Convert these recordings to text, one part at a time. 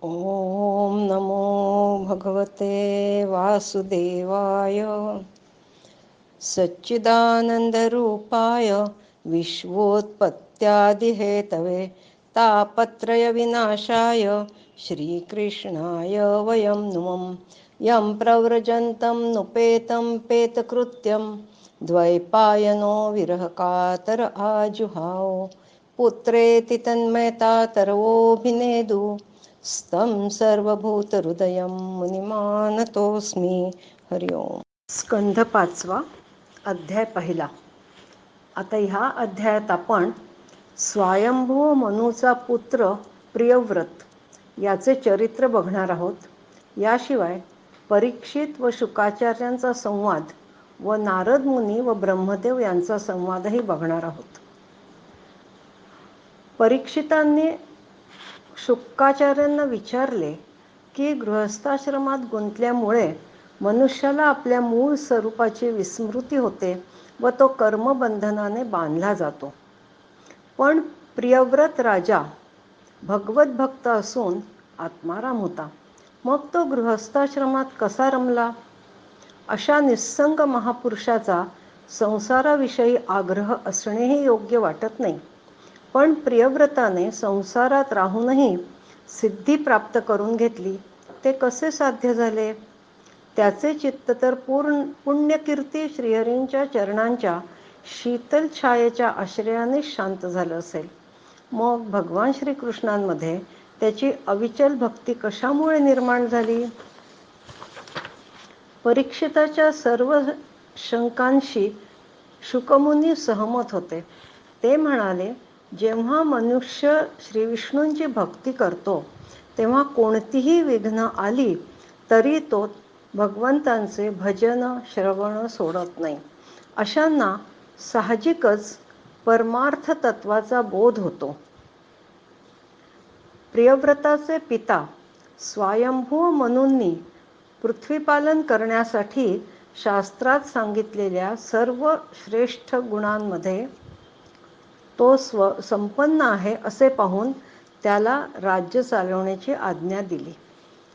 ओम नमो भगवते वासुदेवाय सच्चिदानंदरूपाय विश्वोत्पत्त्यादिहेतवे तापत्रयविनाशाय श्रीकृष्णाय वयं नुमः यं प्रव्रजन्तं नुपेतं पेतकृत्यं द्वैपायनो विरहकातर आजुहाव पुत्रेति तन्मयता तरवोऽभिनेदु स्तं सर्वभूतहृदयं मुनिमानतोऽस्मि. हरि ओम. स्कंध 5 अध्याय 1. आता ह्या अध्यायात आपण स्वयंभू मनूचा पुत्र प्रियव्रत याचे चरित्र बघणार आहोत. याशिवाय परीक्षित व शुकाचार्यांचा संवाद व नारद मुनी व ब्रह्मदेव यांचा संवादही बघणार आहोत. परीक्षितांनी शुकाचार्यांना विचारले की गृहस्थाश्रमात गुंतल्यामुळे मनुष्याला आपल्या मूळ स्वरूपाची विस्मृती होते व तो कर्मबंधनाने बांधला जातो. पण प्रियव्रत राजा भगवत भक्त असून आत्माराम होता. मग तो गृहस्थाश्रमात कसा रमला? अशा निस्संग महापुरुषाचा संसाराविषयी आग्रह असणेही योग्य वाटत नाही. पण प्रियव्रताने संसारात राहूनही सिद्धी प्राप्त करून घेतली. ते कसे साध्य झाले? त्याचे चित्त तर पुण्यकीर्ती श्रीहरींच्या चरणांच्या शीतल छायेच्या आश्रयाने शांत झालं असेल. मग भगवान श्रीकृष्णांमध्ये त्याची अविचल भक्ती कशामुळे निर्माण झाली? परीक्षिताच्या सर्व शंकांशी शुकमुनी सहमत होते. ते म्हणाले, जेव्हा मनुष्य श्रीविष्णूंची भक्ती करतो तेव्हा कोणतीही विघ्न आली तरी तो भगवंतांचे भजन श्रवण सोडत नाही. अशांना साहजिकच परमार्थ तत्वाचा बोध होतो. प्रियव्रताचे पिता स्वयंभू मनूंनी पृथ्वीपालन करण्यासाठी शास्त्रात सांगितलेल्या सर्व श्रेष्ठ गुणांमध्ये तो संपन्न आहे असे पाहून त्याला राज्य चालवण्याची आज्ञा दिली.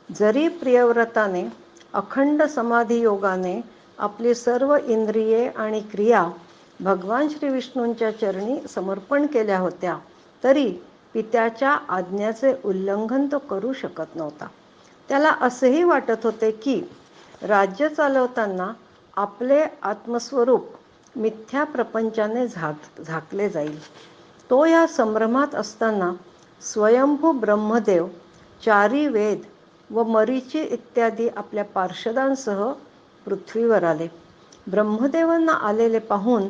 जरी प्रियव्रताने अखंड समाधी योगाने आपली सर्व इंद्रिये आणि क्रिया भगवान श्रीविष्णूंच्या चरणी समर्पण केल्या होत्या तरी पित्याच्या आज्ञेचे उल्लंघन तो करू शकत नव्हता. त्याला असेही वाटत होते की राज्य चालवताना आपले आत्मस्वरूप मिथ्या प्रपंचाने झाकले जाईल. तो या संभ्रमात असताना स्वयंभू ब्रह्मदेव, चारी वेद व मरीची इत्यादी आपल्या पार्षदांसह पृथ्वीवर आले. ब्रह्मदेवांना आलेले पाहून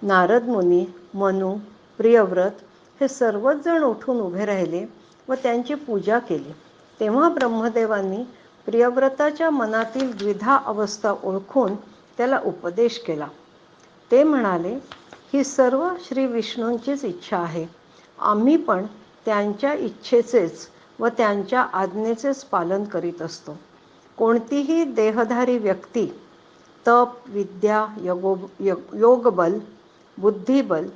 नारद मुनी, मनु, प्रियव्रत हे सर्वच जण उठून उभे राहिले व त्यांची पूजा केली. तेव्हा ब्रह्मदेवांनी प्रियव्रताच्या मनातील द्विधा अवस्था ओळखून त्याला उपदेश केला. ते म्हणाले, ही सर्व श्री विष्णूंचीच इच्छा आहे. आम्ही पण त्यांच्या इच्छेचेच व त्यांच्या आज्ञेचेच पालन करीत असतो. कोणतीही देहधारी व्यक्ती तप, विद्या, योगबल, बुद्धिबल,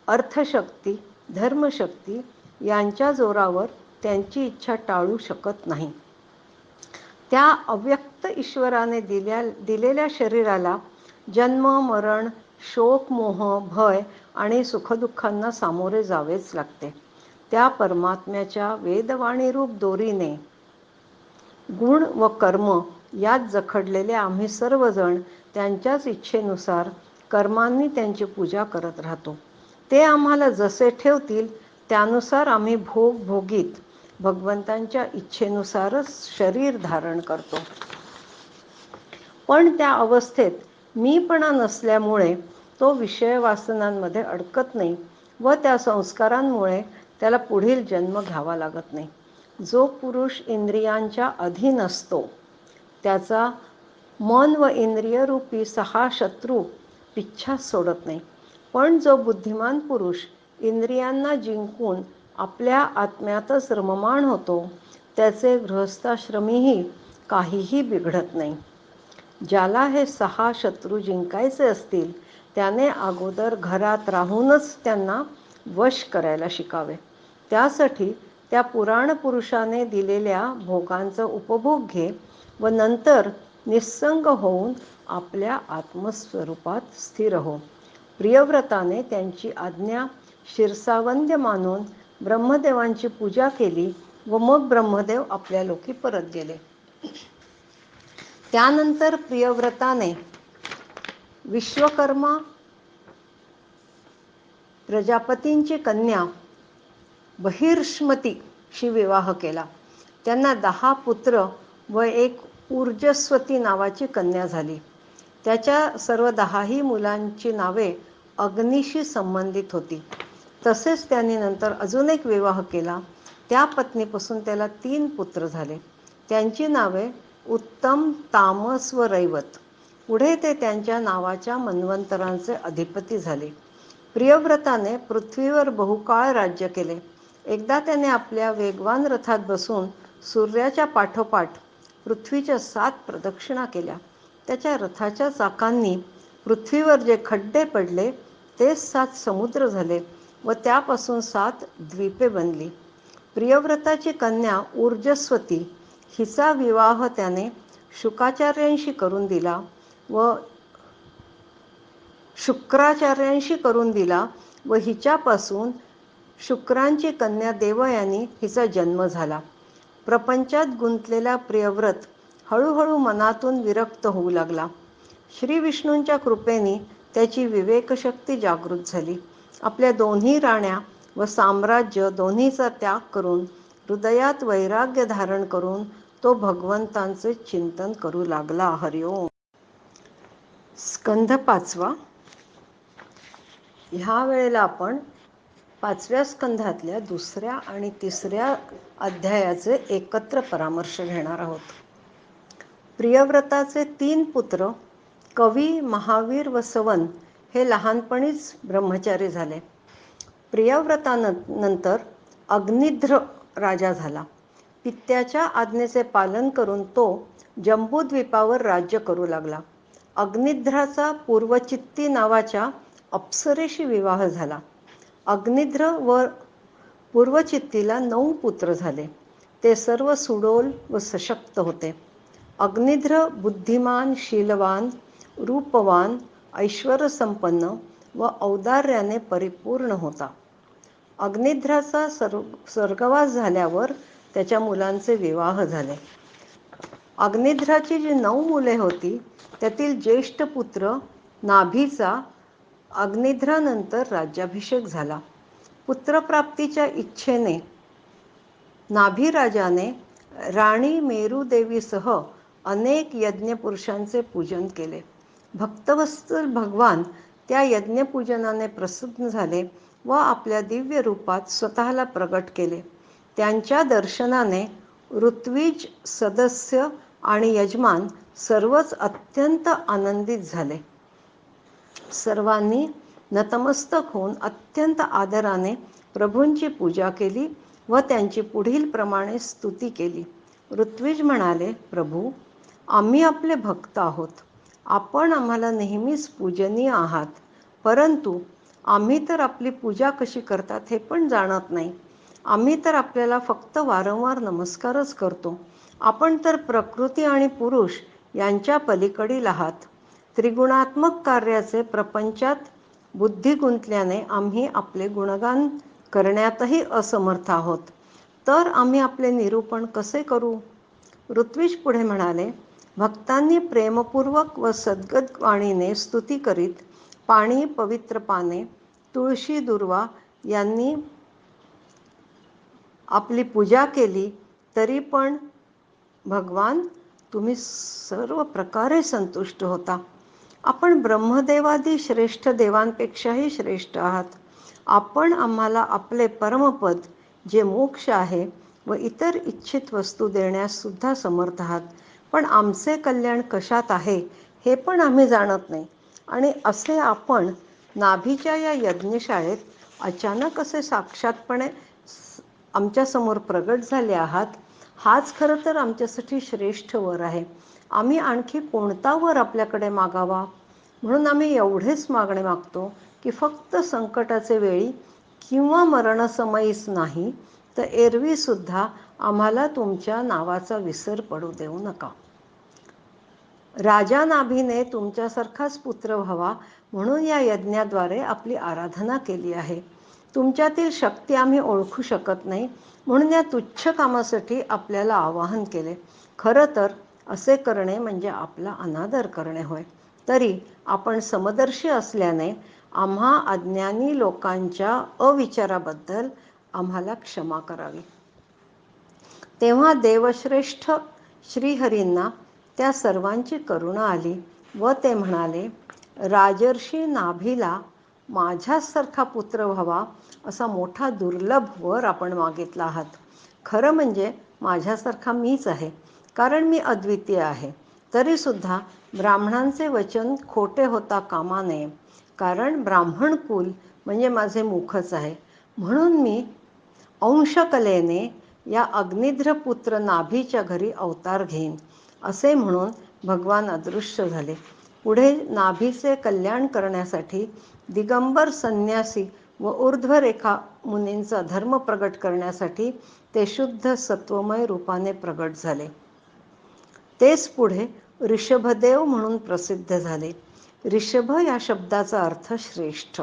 अर्थशक्ती, धर्मशक्ती यांच्या जोरावर त्यांची इच्छा टाळू शकत नाही. त्या अव्यक्त ईश्वराने दिलेल्या शरीराला जन्म, मरण, शोक, मोह, भय आणि सुखदुःखांना सामोरे जावेच लागते. त्या परमात्म्याच्या वेदवाणीरूप दोरीने गुण व कर्म यात जखडलेले आम्ही सर्वजण त्यांच्याच इच्छेनुसार कर्मांनी त्यांची पूजा करत राहतो. ते आम्हाला जसे ठेवतील त्यानुसार आम्ही भोग भोगीत भगवंतांच्या इच्छेनुसारच शरीर धारण करतो. पण त्या अवस्थेत मीपणा नसल्यामुळे तो विषय वासनांमध्ये अडकत नाही व त्या संस्कारांमुळे त्याला पुढील जन्म घ्यावा लागत नाही. जो पुरुष इंद्रियांच्या अधीन असतो त्याचा मन व इंद्रिय रूपी 6 शत्रू पिच्छाच सोडत नाही. पण जो बुद्धिमान पुरुष इंद्रियांना जिंकून आपल्या आत्म्यातच रममाण होतो त्याचे गृहस्थाश्रमीही काहीही बिघडत नाही. ज्याला हे 6 शत्रू जिंकायचे असतील त्याने अगोदर घरात राहूनच त्यांना वश करायला शिकावे. त्यासाठी त्या पुराण पुरुषाने दिलेल्या भोगांचा उपभोग घे व नंतर निस्संग होऊन आपल्या आत्मस्वरूपात स्थिर हो. प्रियव्रताने त्यांची आज्ञा शिरसावंद्य मानून ब्रह्मदेवांची पूजा केली व मग ब्रह्मदेव आपल्या लोकी परत गेले. त्यानंतर प्रियव्रताने विश्वकर्मा प्रजापतींची कन्या बहिर्ष्मतीशी विवाह केला. त्यांना 10 पुत्र व एक ऊर्जस्वती नावाची कन्या झाली. त्याच्या सर्व 10ही मुलांची नावे अग्नीशी संबंधित होती. तसेच त्यांनी नंतर अजून एक विवाह केला. त्या पत्नीपासून त्याला 3 पुत्र झाले. त्यांची नावे उत्तम, तामस व रैवत. पुढे ते त्यांच्या नावाच्या मन्वंतरांचे अधिपती झाले. प्रियव्रताने पृथ्वीवर बहुकाळ राज्य केले. एकदा त्याने आपल्या वेगवान रथात बसून सूर्याच्या पाठोपाठ पृथ्वीच्या 7 प्रदक्षिणा केल्या. त्याच्या रथाच्या चाकांनी पृथ्वीवर जे खड्डे पडले ते 7 समुद्र झाले व त्यापासून 7 द्वीपे बनली. प्रियव्रताची कन्या ऊर्जस्वती हिचा विवाह त्याने शुक्राचार्यांशी करून दिला व हिच्यापासून शुक्रांची कन्या देवयानी हिचा जन्म झाला. प्रपंचात गुंतलेला प्रियव्रत हळूहळू मनातून विरक्त होऊ लागला. श्री विष्णूंच्या कृपेने त्याची विवेकशक्ती जागृत झाली. आपल्या 2 राण्या व साम्राज्य दोन्हीचा त्याग करून हृदयात वैराग्य धारण करून तो भगवंतांचे चिंतन करू लागला. हरिओम. स्कंध 5. ह्या वेळेला आपण 5व्या स्कंधातल्या 2ऱ्या आणि 3ऱ्या अध्यायाचे एकत्र परामर्श घेणार आहोत. प्रियव्रताचे 3 पुत्र कवी, महावीर व सवन हे लहानपणीच ब्रह्मचारी झाले. प्रियव्रतानंतर अग्निध्र राजा झाला. पित्याच्या आज्ञेचे पालन करून तो जंबूद्वीपावर राज्य करू लागला. अग्निध्राचा पूर्वचित्ती नावाच्या अप्सरेशी विवाह झाला. अग्निध्र व पूर्वचित्तीला 9 पुत्र झाले. ते सर्व सुडोल व सशक्त होते. अग्निध्र बुद्धिमान, शीलवान, रूपवान, ऐश्वर्यसंपन्न व औदार्याने परिपूर्ण होता. अग्निध्राचा स्वर्गवास झाल्यावर त्याच्या मुलांचे विवाह झाले. अग्निध्राची जी 9 मुले होती त्यातील ज्येष्ठ पुत्र नाभीचा अग्निध्रानंतर राज्याभिषेक झाला. पुत्रप्राप्तीच्या इच्छेने नाभीराजाने राणी मेरुदेवीसह अनेक यज्ञपुरुषांचे पूजन केले. भक्तवत्सल भगवान त्या यज्ञपूजनाने प्रसन्न झाले व आपल्या दिव्य रूपात स्वतःला प्रगट केले. त्यांच्या दर्शनाने ऋत्विज, सदस्य आणि यजमान सर्वच अत्यंत आनंदित झाले. सर्वांनी नतमस्तक होऊन अत्यंत आदराने प्रभूंची पूजा केली व त्यांची पुढील प्रमाणे स्तुती केली. ऋत्विज म्हणाले, प्रभू, आम्ही आपले भक्त आहोत. आपण आम्हाला नेहमीच पूजनीय आहात, परंतु आम्ही तर आपली पूजा कशी करतात हे पण जाणत नाही. आम्ही तर आपल्याला फक्त वारंवार नमस्कारच करतो. आपण तर प्रकृती आणि पुरुष यांच्या पलीकडील आहात. त्रिगुणात्मक कार्याचे प्रपंचात बुद्धी गुंतल्याने आम्ही आपले गुणगान करण्यातही असमर्थ आहोत. तर आम्ही आपले निरूपण कसे करू? ऋत्विज पुढे म्हणाले, भक्तांनी प्रेमपूर्वक व सद्गत वाणीने स्तुती करीत पाणी, पवित्र पाने, तुळशी, दुर्वा यांनी आपली पूजा केली तरी पण भगवान तुम्ही सर्व प्रकारे संतुष्ट होता. आपण ब्रह्मदेवादी श्रेष्ठ देवांपेक्षाही श्रेष्ठ आहात. आपण आम्हाला आपले परमपद जे मोक्ष आहे व इतर इच्छित वस्तू देण्यास सुद्धा समर्थ आहात. पण आमचे कल्याण कशात आहे हे पण आम्ही जाणत नाही. आणि असे आपण नाभीच्या या यज्ञशाळेत अचानक असे साक्षातपणे आमच्यासमोर प्रगट झाले आहात. हाच खरं तर आमच्यासाठी श्रेष्ठ वर आहे. आम्ही आणखी कोणता वर आपल्याकडे मागावा? म्हणून आम्ही एवढेच मागणे मागतो की फक्त संकटाचे वेळी किंवा मरणसमयीच नाही तर एरवी सुद्धा आम्हाला तुमच्या नावाचा विसर पडू देऊ नका. राजा नाभीने तुमच्यासारखाच पुत्र व्हावा म्हणून या यज्ञाद्वारे आपली आराधना केली आहे. तुमच्यातील शक्ती आम्ही ओळखू शकत नाही म्हणून या तुच्छ कामासाठी आपल्याला आवाहन केले. खरं तर असे करणे म्हणजे आपला अनादर करणे होय. तरी आपण समदर्शी असल्याने आम्हा अज्ञानी लोकांच्या अविचाराबद्दल आम्हाला क्षमा करावी. तेव्हा देवश्रेष्ठ श्रीहरींना त्या सर्वांची करुणा आली व ते म्हणाले, राजर्षी नाभीला माझ्यासारखा पुत्र व्हावा असा मोठा दुर्लभ वर आपण मागितला आहात. खरं म्हणजे माझ्यासारखा मीच आहे, कारण मी अद्वितीय आहे. तरीसुद्धा ब्राह्मणांचे वचन खोटे होता कामा नये, कारण ब्राह्मण कुल म्हणजे माझे मुखच आहे. म्हणून मी अंशकलेने या अग्निध्र पुत्र नाभीच्या घरी अवतार घेईन असे म्हणून भगवान अदृश्य झाले. पुढे नाभीचे कल्याण करण्यासाठी दिगंबर संन्यासी व ऊर्ध्वरेखा मुनींचा धर्म प्रगट करण्यासाठी ते शुद्ध सत्वमय रूपाने प्रगट झाले. तेच पुढे ऋषभदेव म्हणून प्रसिद्ध झाले. ऋषभ या शब्दाचा अर्थ श्रेष्ठ,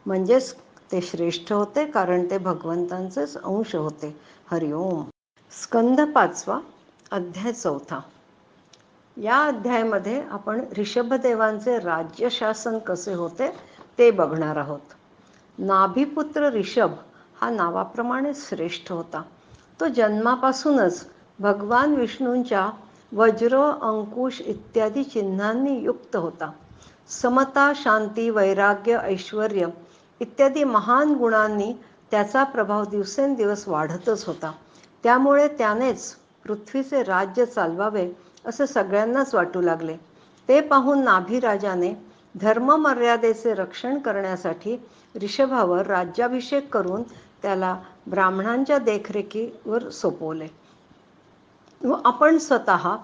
म्हणजेच ते श्रेष्ठ होते कारण ते भगवंतांचेच अंश होते. हरिओम. स्कंद 5 अध्याय 4. या अध्यायामध्ये आपण ऋषभदेवांचे राज्यशासन कसे होते ते बघणार आहोत. नाभीपुत्र ऋषभ हा नावाप्रमाणे श्रेष्ठ होता. तो जन्मापासूनच भगवान विष्णूंच्या वज्र, अंकुश इत्यादी चिन्हांनी युक्त होता. समता, शांती, वैराग्य, ऐश्वर्य इत्यादी महान गुणांनी त्याचा प्रभाव दिवसेंदिवस वाढतच होता. त्यामुळे त्यानेच पृथ्वीचे राज्य चालवावे असे सगळ्यांनाच वाटू लागले. ते पाहून नाभीराजाने धर्ममर्यादेचे रक्षण करण्यासाठी ऋषभावर राज्याभिषेक करून त्याला ब्राह्मणांच्या देखरेखीवर सोपवले व आपण स्वतः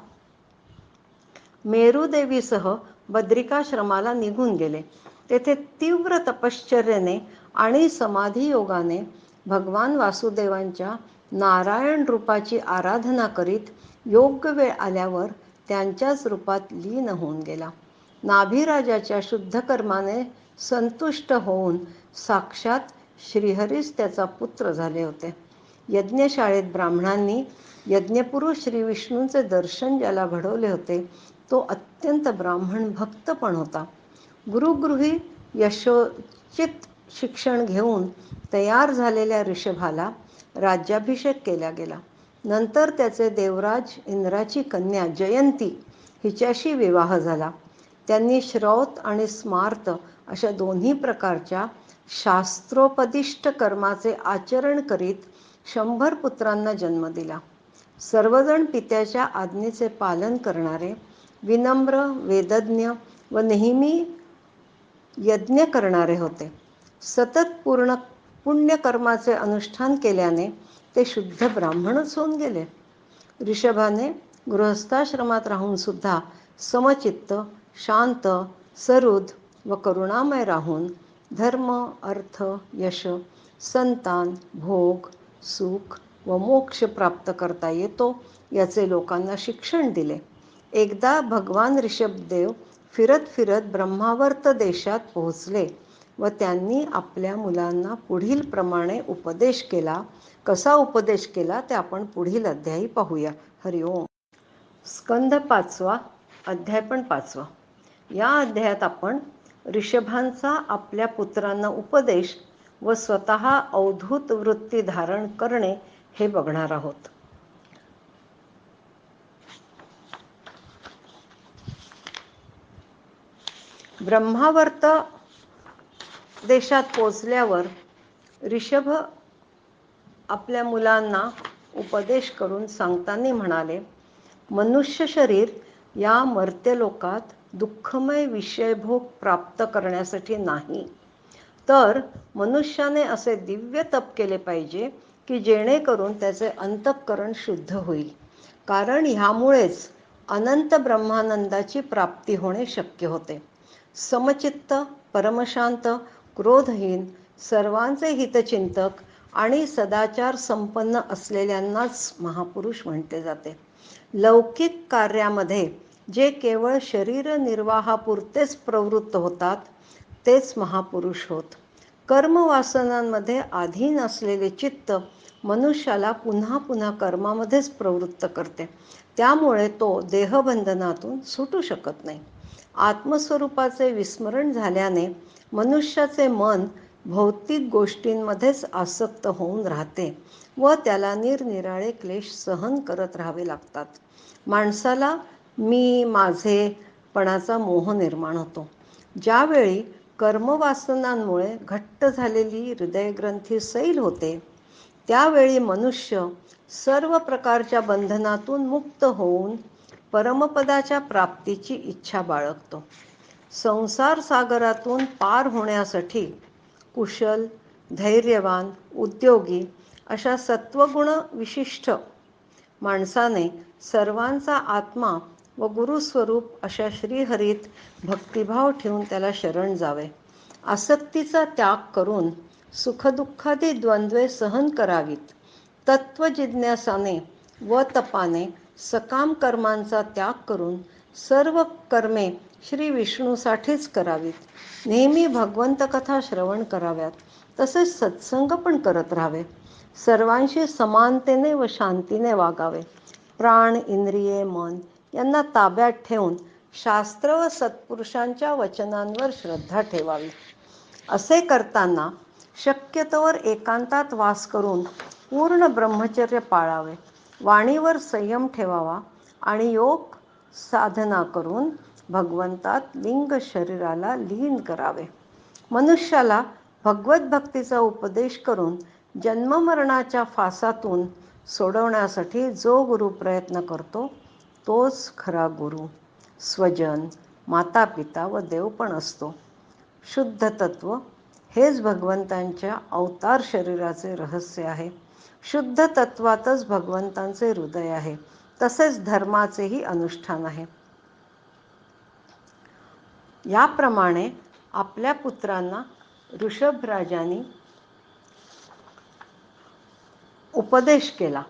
मेरुदेवीसह बद्रिकाश्रमाला निघून गेले. तेथे तीव्र तपश्चर्याने आणि समाधी योगाने भगवान वासुदेवांच्या नारायण रूपाची आराधना करीत योग्य वेळ आल्यावर त्यांच्याच रूपात लीन होऊन गेला. नाभीराजाच्या शुद्ध कर्माने संतुष्ट होऊन साक्षात श्रीहरीच त्याचा पुत्र झाले होते. यज्ञशाळेत ब्राह्मणांनी यज्ञपुरुष श्री विष्णूंचे दर्शन ज्याला घडवले होते तो अत्यंत ब्राह्मण भक्त पण होता. गुरुगृही यशोचित शिक्षण घेऊन तयार झालेल्या ऋषभाला राज्याभिषेक केला गेला. नंतर त्याचे देवराज इंद्राची कन्या जयंती हिच्याशी विवाह झाला. त्यांनी श्रौत आणि स्मार्त अशा दोन्ही प्रकारच्या शास्त्रोपदिष्ट कर्माचे आचरण करीत 100 पुत्रांना जन्म दिला. सर्वजण पित्याच्या आज्ञेचे पालन करणारे, विनम्र, वेदज्ञ व नेहमी यज्ञ करणारे होते. सतत पूर्ण पुण्यकर्माचे अनुष्ठान केल्याने ते शुद्ध ब्राह्मणच होऊन गेले. ऋषभाने गृहस्थाश्रमात राहून सुद्धा समचित्त, शांत, सरुद व करुणामय राहून धर्म, अर्थ, यश, संतान, भोग, सुख व मोक्ष प्राप्त करता येतो याचे लोकांना शिक्षण दिले. एकदा भगवान ऋषभदेव फिरत फिरत ब्रह्मावर्त देशात पोहोचले व त्यांनी आपल्या मुलांना पुढील प्रमाणे उपदेश केला. कसा उपदेश केला ते आपण पुढील अध्यायी पाहूया. हरिओम. स्कंद 5 अध्याय पण 5. या अध्यायात आपण ऋषभांचा आपल्या पुत्रांना उपदेश व स्वतः अवधूत वृत्ती धारण करणे हे बघणार आहोत. ब्रह्मावर्त देशात पोचल्यावर ऋषभ आपल्या मुलांना उपदेश करून सांगताना म्हणाले, मनुष्य शरीर या मर्त्यलोकात दुःखमय विषयभोग प्राप्त करण्यासाठी नाही, तर मनुष्याने असे दिव्य तप केले पाहिजे की जेणेकरून त्याचे अंतःकरण शुद्ध होईल. कारण ह्यामुळेच अनंत ब्रह्मानंदाची प्राप्ती होणे शक्य होते. समचित्त, परमशांत, क्रोधहीन, सर्वांचे हितचिंतक आणि सदाचार संपन्न असलेल्यांनाच महापुरुष म्हटले जाते. लौकिक कार्यामध्ये जे केवळ शरीर निर्वाहापुरतेच प्रवृत्त होतात तेच महापुरुष होत. कर्मवासनांमध्ये अधीन असलेले चित्त मनुष्याला पुन्हा पुन्हा कर्मामध्येच प्रवृत्त करते. त्यामुळे तो देहबंधनातून सुटू शकत नाही. आत्मस्वरूपाचे विस्मरण झाल्याने मनुष्याचे मन भौतिक गोष्टींमध्येच आसक्त होऊन राहते व त्याला निरनिराळे क्लेश सहन करत राहावे लागतात. माणसाला मी माझेपणाचा मोह निर्माण होतो. ज्यावेळी कर्मवासनांमुळे घट्ट झालेली हृदयग्रंथी सैल होते त्यावेळी मनुष्य सर्व प्रकारच्या बंधनातून मुक्त होऊन परमपदाच्या प्राप्तीची इच्छा बाळगतो. संसार सागरातून पार होण्यासाठी कुशल, धैर्यवान, उद्योगी अशा सत्वगुण विशिष्ट माणसाने सर्वांचा आत्मा व गुरुस्वरूप अशा श्रीहरीत भक्तिभाव ठेवून त्याला शरण जावे. आसक्तीचा त्याग करून सुखदुःखादी द्वंद्वे सहन करावीत. तत्वजिज्ञासाने व तपाने सकाम कर्मांचा त्याग करून सर्व कर्मे श्री विष्णूसाठीच करावीत. नेहमी भगवंत कथा श्रवण कराव्यात. तसेच सत्संग पण करत राहावे. सर्वांशी समानतेने व शांतीने वागावे. प्राण, इंद्रिये, मन यांना ताब्यात ठेवून शास्त्र व सत्पुरुषांच्या वचनांवर श्रद्धा ठेवावी. असे करताना शक्यतोवर एकांतात वास करून पूर्ण ब्रह्मचर्य पाळावे. वाणीवर संयम ठेवावा आणि योग साधना करून भगवंतात लिंग शरीराला लीन करावे. मनुष्याला भगवत भक्तीचा उपदेश करून जन्ममरणाच्या फासातून सोडवण्यासाठी जो गुरु प्रयत्न करतो तोच खरा गुरु. स्वजन, मातापिता व देव पण असतो. शुद्ध तत्व हेच भगवंतांच्या अवतार शरीराचे रहस्य आहे. शुद्ध तत्वातच भगवंतांचे हृदय आहे. तसेच धर्माचेही अनुष्ठान आहे. याप्रमाणे आपल्या पुत्रांना ऋषभराजांनी उपदेश केला.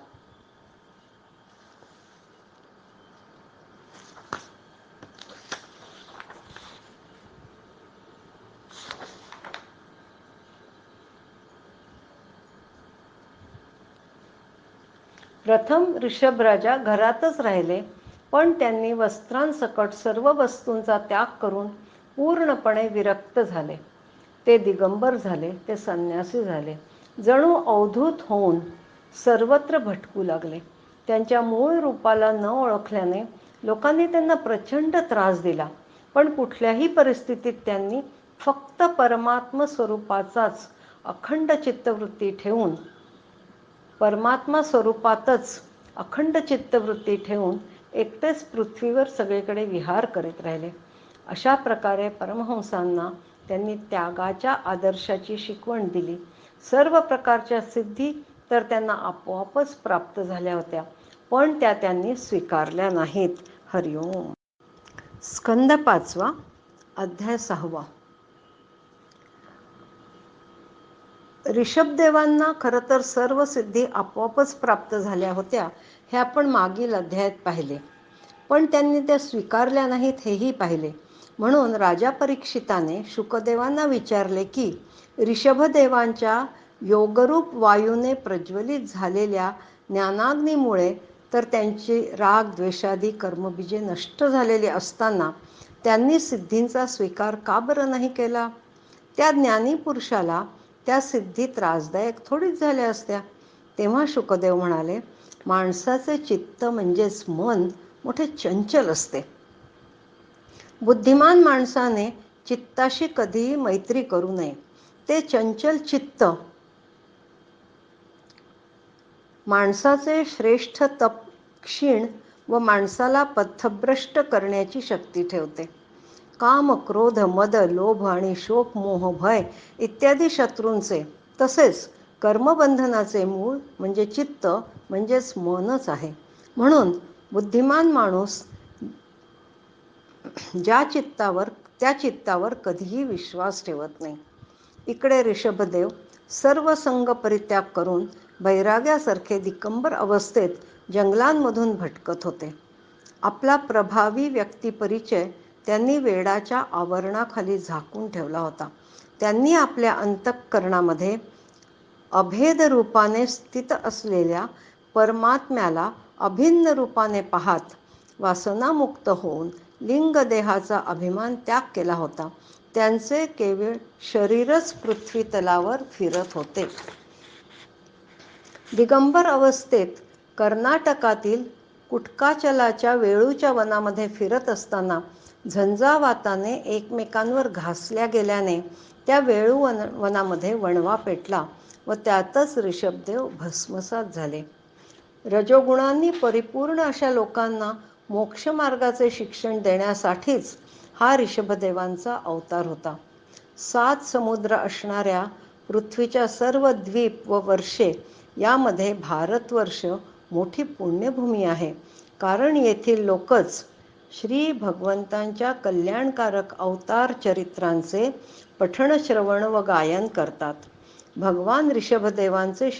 प्रथम ऋषभराजा घरातच राहिले, पण त्यांनी वस्त्रांसकट सर्व वस्तूंचा त्याग करून पूर्णपणे विरक्त झाले. ते दिगंबर झाले, ते संन्यासी झाले. जणू अवधूत होऊन सर्वत्र भटकू लागले. त्यांच्या मूळ रूपाला न ओळखल्याने लोकांनी त्यांना प्रचंड त्रास दिला. पण कुठल्याही परिस्थितीत त्यांनी फक्त परमात्म स्वरूपाचाच अखंड चित्तवृत्ती ठेवून एकटेच पृथ्वीवर सगळीकडे विहार करीत राहिले. अशा प्रकारे परमहंसांना त्यांनी त्यागाच्या आदर्शाची शिकवण दिली. सर्व प्रकारच्या सिद्धी तर त्यांना आपोआपच प्राप्त झाल्या होत्या, पण त्या त्यांनी स्वीकारल्या नाहीत. हरिओम. स्कंद 5 अध्याय 6. ऋषभदेवांना खरं तर सर्व सिद्धी आपोआपच प्राप्त झाल्या होत्या हे आपण मागील अध्यायात पाहिले, पण त्यांनी त्या स्वीकारल्या नाहीत हेही पाहिले. म्हणून राजा परीक्षिताने शुकदेवांना विचारले की ऋषभदेवांच्या योगरूप वायूने प्रज्वलित झालेल्या ज्ञानाग्नीमुळे तर त्यांची राग द्वेषादी कर्मबीजे नष्ट झालेली असताना त्यांनी सिद्धींचा स्वीकार का बरं नाही केला? त्या ज्ञानी पुरुषाला त्या सिद्धी त्रासदायक थोडीच झाल्या असत्या. तेव्हा शुकदेव म्हणाले, माणसाचे चित्त म्हणजेच मन मोठे चंचल असते. बुद्धिमान माणसाने चित्ताशी कधीही मैत्री करू नये. ते चंचल चित्त माणसाचे श्रेष्ठ तप क्षीण व माणसाला पथभ्रष्ट करण्याची शक्ती ठेवते. काम, क्रोध, मद, लोभ आणि शोक, मोह, भय इत्यादी शत्रूंचे तसेच कर्मबंधनाचे मूळ म्हणजे चित्त म्हणजेच मनच आहे. म्हणून बुद्धिमान माणूस त्या चित्तावर कधीही विश्वास ठेवत नाही. इकडे ऋषभदेव सर्व संग परित्याग करून बैराग्यासारखे दिगंबर अवस्थेत जंगलांमधून भटकत होते. आपला प्रभावी व्यक्तिपरिचय त्यांनी वेडाच्या आवरणाखाली झाकून ठेवला होता. त्यांनी आपल्या अंतःकरणामध्ये अभेद रूपाने स्थित असलेल्या परमात्म्याला अभिन्न रूपाने पाहत वासनामुक्त होऊन लिंगदेहाचा अभिमान त्याग केला होता. त्यांचे केवळ शरीरच पृथ्वी तलावर फिरत होते. दिगंबर अवस्थेत कर्नाटकातील कुटकाचलाच्या वेळूच्या वनामध्ये फिरत असताना झंझावाताने एकमेकांवर घासल्या गेल्याने त्या वेळू वनामध्ये वणवा पेटला व त्यातच ऋषभदेव भस्मसात झाले. रजोगुणांनी परिपूर्ण अशा लोकांना मोक्षमार्गाचे शिक्षण देण्यासाठीच हा ऋषभदेवांचा अवतार होता. 7 समुद्र असणाऱ्या पृथ्वीच्या सर्व द्वीप व वर्षे यामध्ये भारतवर्ष मोठी पुण्यभूमी आहे. कारण येथील लोकच श्री भगवंतांच्या कल्याणकारक अवतार चरित्रांचे पठण श्रवण व गायन करतात. भगवान ऋषभदेवांचे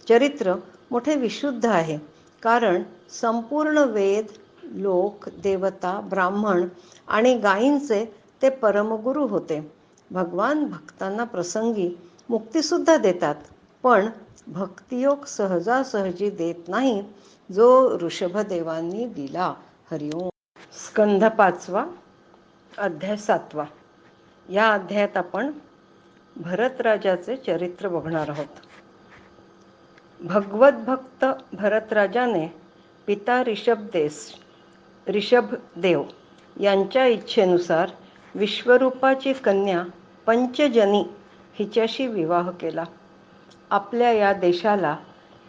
चरित्र मोठे विशुद्ध आहे. कारण संपूर्ण वेद, लोक, देवता, ब्राह्मण आणि गायींचे ते परमगुरू होते. भगवान भक्तांना प्रसंगी मुक्तीसुद्धा देतात, पण भक्तियोग सहजासहजी देत नाही, जो ऋषभदेवांनी दिला. हरिओम. स्कंध 5, अध्याय 7. या अध्यायात आपण भरतराजाचे चरित्र बघणार आहोत. भगवद्भक्त भरतराजाने पिता ऋषभदेव यांच्या इच्छेनुसार विश्वरूपाची कन्या पंचजनी हिच्याशी विवाह केला. आपल्या या देशाला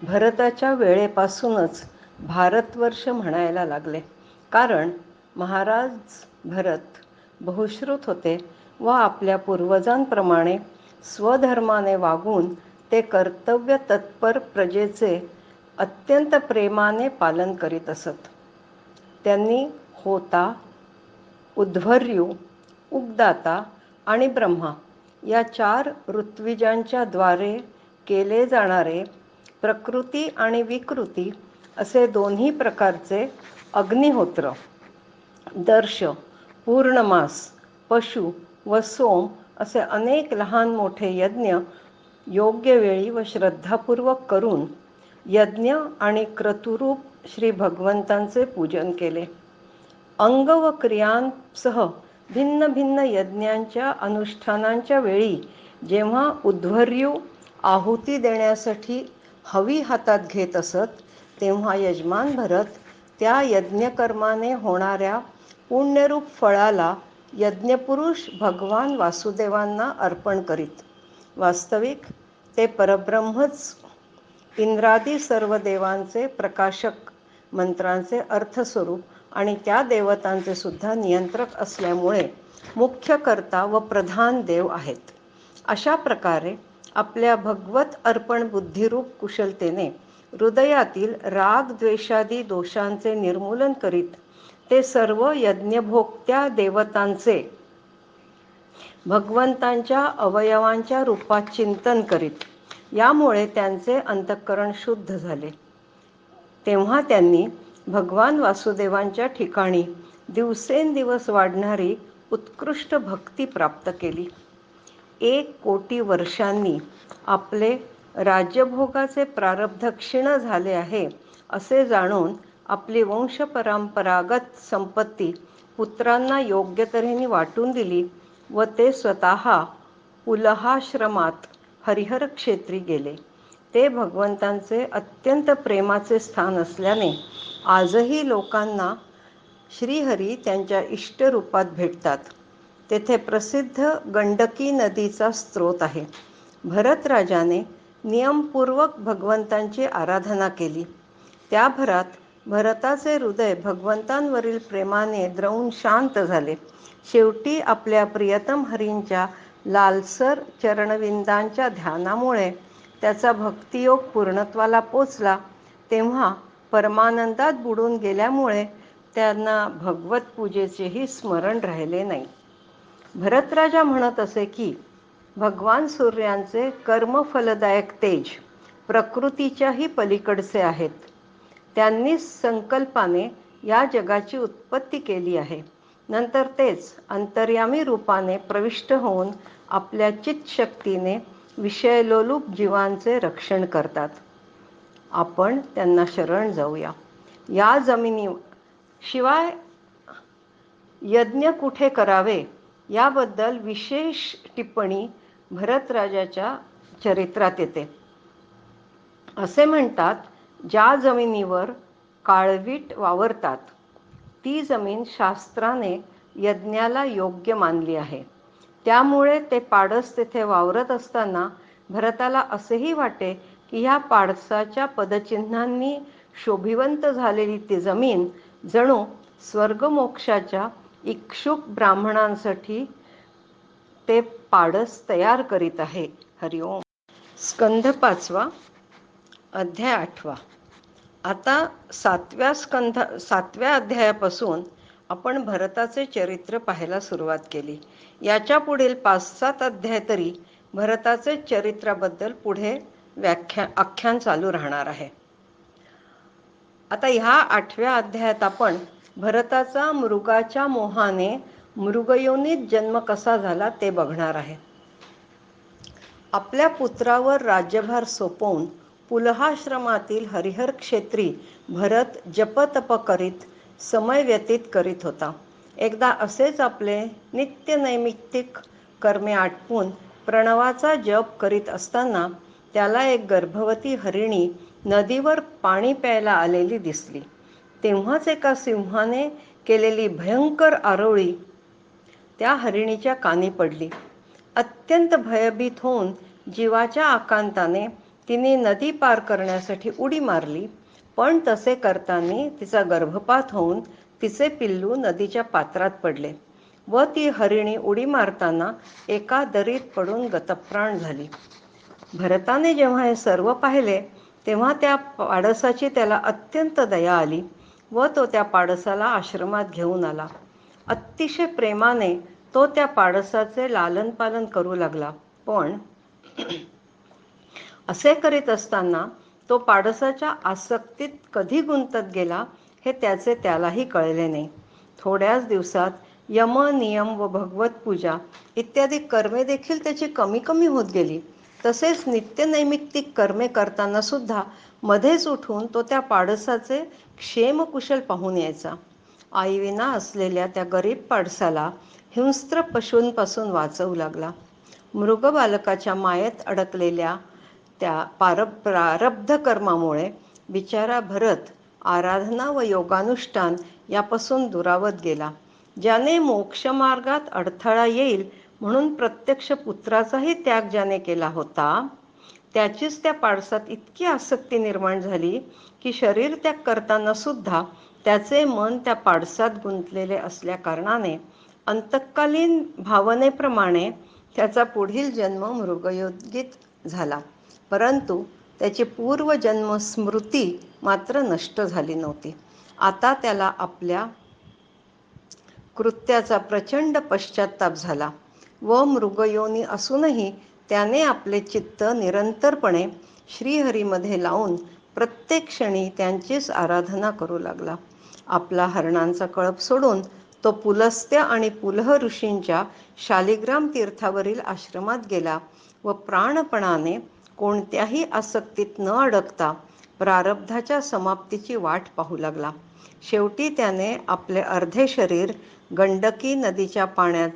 भरताच्या वेळेपासूनच भारतवर्ष म्हणायला लागले. कारण महाराज भरत बहुश्रुत होते व आपल्या पूर्वजांप्रमाणे स्वधर्माने वागून ते कर्तव्य तत्पर प्रजेचे अत्यंत प्रेमाने पालन करीत असत. त्यांनी होता, उध्वर्यू, उगदाता आणि ब्रह्मा या 4 ऋत्विजांच्या द्वारे केले जाणारे प्रकृती आणि विकृती असे दोन्ही प्रकारचे अग्निहोत्र, दर्श, पूर्णमास, पशु व सोम असे अनेक लहान मोठे यज्ञ योग्य वेळी व श्रद्धापूर्वक करून यज्ञ आणि क्रतुरूप श्री भगवंतांचे पूजन केले. अंग व क्रियांसह भिन्न भिन्न यज्ञांच्या अनुष्ठानांच्या वेळी जेव्हा उध्वर्यू आहुती देण्यासाठी हवी हातात घेत असत, तेव्हा यजमान भरत त्या यज्ञकर्माने होणाऱ्या पुण्यरूप फळाला यज्ञपुरुष भगवान वासुदेवांना अर्पण करीत. वास्तविक ते परब्रह्मच इंद्रादी सर्व देवांचे प्रकाशक, मंत्रांचे अर्थस्वरूप आणि त्या देवतांचे सुद्धा नियंत्रक असल्यामुळे मुख्य कर्ता व प्रधान देव आहेत. अशा प्रकारे आपल्या भगवत अर्पण बुद्धिरूप कुशलतेने हृदयातील राग द्वेषादी दोषांचे निर्मूलन करीत ते सर्व यज्ञभोक्त्या देवतांचे भगवंतांच्या अवयवांच्या रूपात चिंतन करीत. यामुळे त्यांचे अंतःकरण शुद्ध झाले. तेव्हा त्यांनी भगवान वासुदेवांच्या ठिकाणी दिवसेंदिवस वाढणारी उत्कृष्ट भक्ती प्राप्त केली. 1 कोटी वर्षांनी आपले राज्यभोगाचे प्रारब्ध क्षीण झाले आहे असे जाणून आपली वंशपरंपरागत संपत्ती पुत्रांना योग्य तऱ्हेने वाटून दिली व ते स्वतः पुलहाश्रमात हरिहर क्षेत्री गेले. ते भगवंतांचे अत्यंत प्रेमाचे स्थान असल्याने आजही लोकांना श्रीहरी त्यांच्या इष्टरूपात भेटतात. तेथे प्रसिद्ध गंडकी नदीचा स्रोत आहे. भरतराजाने नियमपूर्वक भगवंतांची आराधना केली. त्या भरात भरताचे हृदय भगवंतांवरील प्रेमाने द्रवून शांत झाले. शेवटी आपल्या प्रियतम हरींच्या लालसर चरणविंदांच्या ध्यानामुळे त्याचा भक्तियोग पूर्णत्वाला पोचला. तेव्हा परमानंदात बुडून गेल्यामुळे त्यांना भगवत पूजेचेही स्मरण राहिले नाही. भरतराजा म्हणत असे की भगवान सूर्यांचे कर्मफलदायक तेज प्रकृतीच्याही पलीकडचे आहेत. त्यांनी संकल्पाने या जगाची उत्पत्ती केली आहे. नंतर तेच अंतर्यामी रूपाने प्रविष्ट होऊन आपल्या चित्तशक्तीने विषयलोलूप जीवांचे रक्षण करतात. आपण त्यांना शरण जाऊया. या जमिनी शिवाय यज्ञ कुठे करावे याबद्दल विशेष टिप्पणी भरतराजाच्या चरित्रात येते. असे म्हणतात, ज्या जमिनीवर काळवीट वावरतात ती जमीन शास्त्राने यज्ञाला योग्य मानली आहे. त्यामुळे ते पाडस तेथे वावरत असताना भरताला असेही वाटे की ह्या पाडसाच्या पदचिन्हांनी शोभिवंत झालेली ती जमीन जणू स्वर्गमोक्षाच्या इच्छुक ब्राह्मणांसाठी ते पाडस तयार करीत आहे. हरिओम. स्कंध 5 अध्याय 8. आता 7व्या अध्यायापासून आपण भरताचे चरित्र पाहायला सुरुवात केली. याच्या पुढील 5-7 अध्याय तरी भरताचे चरित्राबद्दल पुढे आख्यान चालू राहणार आहे. आता ह्या 8व्या अध्यायात आपण भरताचा मृगाच्या मोहाने मृगयोनीत जन्म कसा झाला ते बघणार आहे. आपल्या पुत्रावर राज्यभार सोपवून पुलहाश्रमातील हरिहर क्षेत्री भरत जपतप करीत समय व्यतीत करीत होता. एकदा असेच आपले नित्य नैमित्तिक कर्मे आटपून प्रणवाचा जप करीत असताना त्याला एक गर्भवती हरिणी नदीवर पाणी प्यायला आलेली दिसली. तेव्हाच एका सिंहाने केलेली भयंकर आरोळी त्या हरिणीच्या कानी पडली. अत्यंत भयभीत होऊन जीवाच्या आकांताने तिने नदी पार करण्यासाठी उडी मारली. पण तसे करताना तिचा गर्भपात होऊन तिचे पिल्लू नदीच्या पात्रात पडले व ती हरिणी उडी मारताना एका दरीत पडून गतप्राण झाली. भरताने जेव्हा हे सर्व पाहिले तेव्हा त्या पाडसाची त्याला अत्यंत दया आली व तो त्या पाडसाला आश्रमात घेऊन आला. अतिशय प्रेमाने तो त्या पाडसाचे लालन पालन करू लागला. पण असे करीत असताना तो पाडसाच्या आसक्तीत कधी गुंतत गेला हे त्याचे त्यालाही कळले नाही. थोड्याच दिवसात यम नियम व भगवत पूजा इत्यादी कर्मे देखील त्याची कमी कमी होत गेली. तसेच नित्यनैमित्तिक कर्मे करताना सुद्धा मध्येच उठून तो त्या पाडसाचे क्षेमकुशल पाहून यायचा. आईविना असलेल्या त्या गरीब पाडसाला हिंस्त्र पशूंपासून वाचवू लागला. मृग बालकाच्या मायेत अडकलेल्या त्या प्रारब्ध कर्मामुळे बिचारा भरत आराधना व योगानुष्ठान यापासून दुरावत गेला. ज्याने मोक्षमार्गात अडथळा येईल म्हणून प्रत्यक्ष पुत्राचाही त्याग ज्याने केला होता त्याचीच त्या पाडसात इतकी आसक्ती निर्माण झाली की शरीर त्याग करताना सुद्धा त्याचे मन त्या पाडसात गुंतलेले असल्या कारणाने अंतकालीन भावनेप्रमाणे त्याचा पुढील जन्म मृगयोनीत झाला. परंतु त्याची पूर्वजन्म स्मृती मात्र नष्ट झाली नव्हती. आता त्याला आपल्या कृत्याचा प्रचंड पश्चाताप झाला व मृगयोनी असूनही त्याने आपले चित्त निरंतरपणे श्रीहरीमध्ये लावून प्रत्येक क्षणी त्यांचीच आराधना करू लागला. आपला हरणांचा कळप सोडून तो पुलस्त्य आणि पुलह ऋषींच्या शालिग्राम तीर्थावरील आश्रमात गेला व प्राणपणाने कोणत्याही आसक्तीत न अडकता प्रारब्धाच्या समाप्तीची वाट पाहू लागला. शेवटी त्याने आपले अर्धे शरीर गंडकी नदीच्या पाण्यात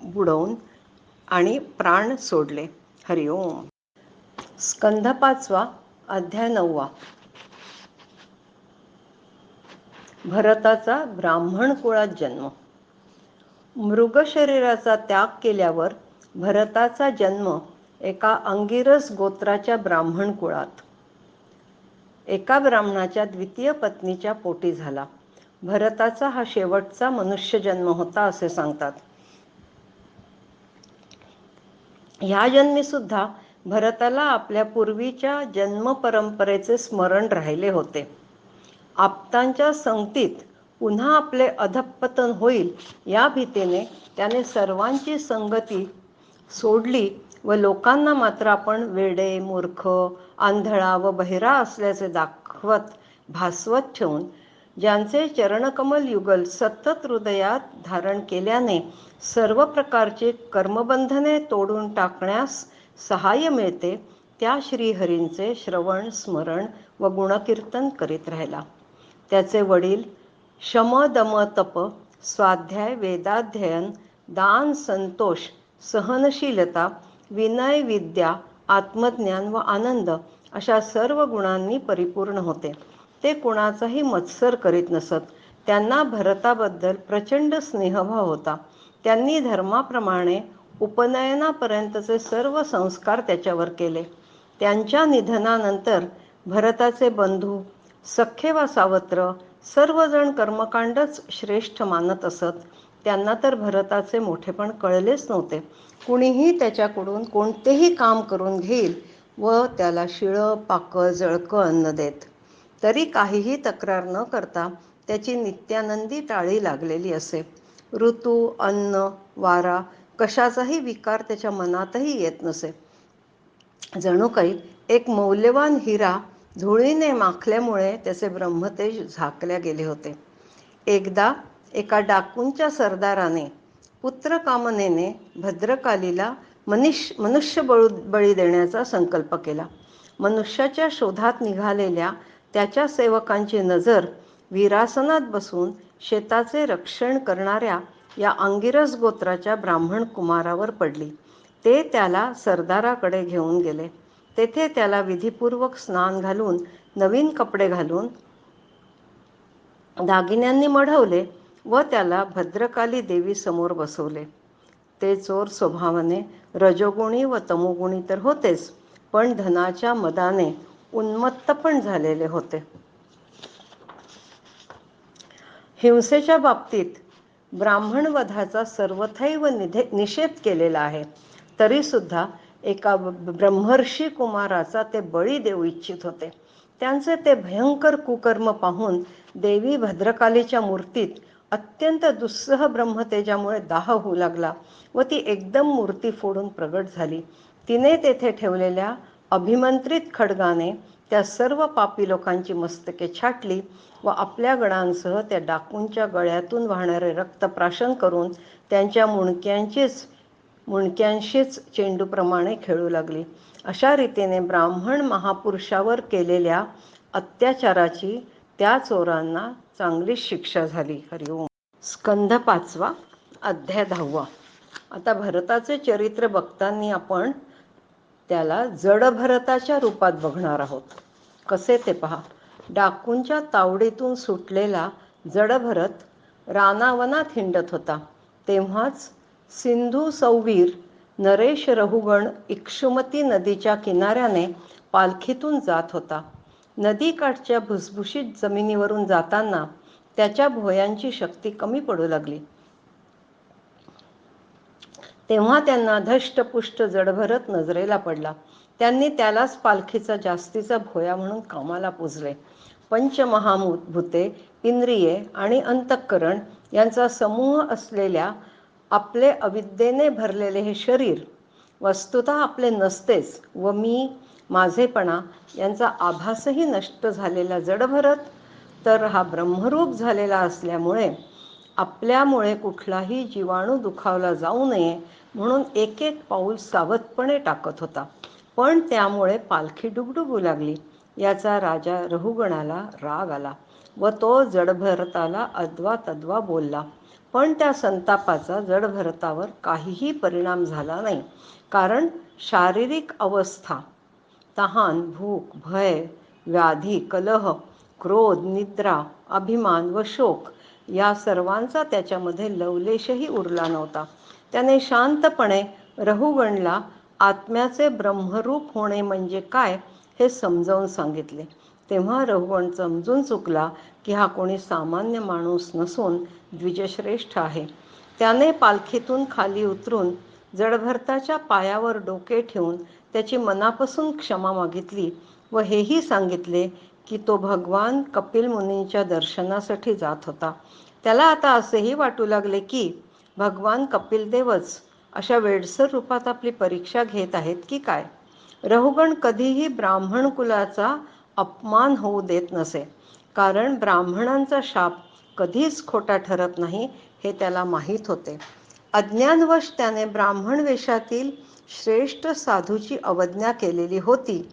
बुडवून आणि प्राण सोडले. हरिओम. स्कंध 5 अध्याय 9. भरताचा ब्राह्मण कुळात जन्म. मृग शरीराचा त्याग केल्यावर भरताचा जन्म एका अंगिरस गोत्राच्या ब्राह्मण कुळात एका ब्राह्मणाच्या द्वितीय पत्नीच्या पोटी झाला. भरताचा हा शेवटचा मनुष्य जन्म होता असे सांगतात. ह्या जन्मी सुद्धा भरताला आपल्या पूर्वीच्या जन्म परंपरेचे स्मरण राहिले होते. आप्तांच्या संगतीत पुन्हा आपले अधःपतन होईल या भीतीने त्याने सर्वांची संगती सोडली व लोकांना मात्र आपण वेडे, मूर्ख, आंधळा व बहिरा असल्याचे दाखवत भासवत ठेवून ज्यांचे चरणकमल युगल सतत हृदयात धारण केल्याने सर्व प्रकारचे कर्मबंधने तोडून टाकण्यास सहाय्य मिळते, त्या श्रीहरींचे श्रवण, स्मरण व गुणकीर्तन करीत राहिला. त्याचे वडील शम, दम, तप, स्वाध्याय, वेदाध्ययन, दान, संतोष, सहनशीलता, विनय, विद्या, आत्मज्ञान व आनंद अशा सर्व गुणांनी परिपूर्ण होते. ते कुणाचाही मत्सर करीत नसत. त्यांना भरताबद्दल प्रचंड स्नेहभाव होता. त्यांनी धर्माप्रमाणे उपनयनापर्यंतचे सर्व संस्कार त्याच्यावर केले. त्यांच्या निधनानंतर भरताचे बंधू, सख्खे व सावत्र सर्वजण कर्मकांडच श्रेष्ठ मानत असत. त्यांना तर भरताचे मोठेपण कळलेच नव्हते. कुणीही त्याच्याकडून कोणतेही काम करून घेईल व त्याला शिळं, पाकं, जळकं अन्न देत, तरी काहीही तक्रार न करता त्याची नित्यानंदी टाळी लागलेली असे. ऋतू, अन्न, वारा कशाचाही विकार त्याच्या मनातही येत नसे. जणू काही एक मौल्यवान हिरा धुळीने माखल्यामुळे त्याचे ब्रह्मतेज झाकल्या गेले होते. एकदा एका डाकूंच्या सरदाराने पुत्रकामनेने भद्रकालीला मनुष्य बळी देण्याचा संकल्प केला. मनुष्याच्या शोधात निघालेल्या त्याच्या सेवकांची नजर वीरासनात बसून शेताचे रक्षण करणाऱ्या या अंगिरस गोत्राच्या ब्राह्मण कुमारावर पडली. ते त्याला सरदाराकडे घेऊन गेले. तेथे त्याला विधिपूर्वक स्नान घालून, नवीन कपडे घालून, दागिन्यांनी मढवले व त्याला भद्रकाली देवी समोर बसवले. ते चोर स्वभावाने रजोगुणी व तमोगुणी तर होतेच, पण धनाच्या मदाने उन्मत्त पण झालेले होते. हिंसेच्या बाबतीत ब्राह्मणवधाचा सर्वथैव निषेध केलेला आहे. तरी सुद्धा एका ब्रह्मर्षी कुमाराचा ते बळी देऊ इच्छित होते. त्यांचे ते भयंकर कुकर्म पाहून देवी भद्रकालीच्या मूर्तीत अत्यंत दुस्सह ब्रह्मतेजामुळे दाह होऊ लागला व ती एकदम मूर्ती फोडून प्रगट झाली. तिने तेथे ठेवलेल्या अभिमंत्रित खड्गाने त्या सर्व पापी लोकांची मस्तके छाटली व आपल्या गणांसह त्या डाकूंच्या गळ्यातून वाहणारे रक्त प्राशन करून त्यांच्या मुंडक्यांशीच चेंडूप्रमाणे खेळू लागली. अशा रीतीने ब्राह्मण महापुरुषावर केलेल्या अत्याचाराची त्या चोरांना चांगली शिक्षा झाली. हरिओम. स्कंध 5, अध्याय 10. आता भरताचे चरित्र बघताना आपण त्याला जड भरताच्या रूपात बघणार आहोत. कसे ते पहा. डाकूंच्या तावडीतून सुटलेला जड भरत रानावनात हिंडत होता. तेव्हाच सिंधू सौवीर नरेश रहुगण इक्षुमती नदीच्या किनाऱ्याने पालखीतून जात होता. नदीकाठच्या भुसभुशीत जमिनीवरून जाताना त्याच्या भोयांची शक्ती कमी पडू लागली. तेव्हा त्यांना धष्टपुष्ट जडभरत नजरेला पडला. त्यांनी त्यालाच पालखीचा जास्तीचा भोया म्हणून कामाला पुजले. पंचमहाभूते, इंद्रिये आणि अंतःकरण यांचा समूह असलेल्या आपले अविद्येने भरलेले हे शरीर वस्तुतः आपले नसतेच व मी, माझेपणा यांचा आभासही नष्ट झालेला जडभरत तर हा ब्रह्मरूप झालेला असल्यामुळे आपल्यामुळे कुठलाही जीवाणू दुखावला जाऊ नये म्हणून एक एक पाऊल सावधपणे टाकत होता. पण त्यामुळे पालखी डुगडुगू लागली. याचा राजा रहुगणाला राग आला व तो जडभरताला अद्वा तद्वा बोलला. पण त्या संतापाचा जडभरतावर काहीही परिणाम झाला नाही. कारण शारीरिक अवस्था, तहान, भूक, भय, व्याधी, कलह, क्रोध, निद्रा, अभिमान व शोक या सर्वांचा त्याच्यामध्ये लवलेशही उरला नव्हता. त्याने शांतपणे रहुगणला आत्म्याचे ब्रह्मरूप होणे म्हणजे काय हे समजावून सांगितले. तेव्हा रहुगण समजून चुकला की हा कोणी सामान्य माणूस नसून द्विजश्रेष्ठ आहे. त्याने पालखीतून खाली उतरून जडभरताच्या पायावर डोके ठेवून त्याची मनापासून क्षमा मागितली व हेही सांगितले की तो भगवान कपिल मुनींच्या दर्शनासाठी जात होता. त्याला आता असेही वाटू लागले की भगवान कपिलदेवच अशा वेडसर रूपात आपली परीक्षा घेत आहेत की काय? रहुगण कधीही ब्राह्मण कुलाचा अपमान होऊ देत नसे, कारण ब्राह्मणांचा शाप कधीच खोटा ठरत नाही हे त्याला माहीत होते. अज्ञानवश त्याने ब्राह्मण वेशातील श्रेष्ठ साधूची अवज्ञा केलेली होती,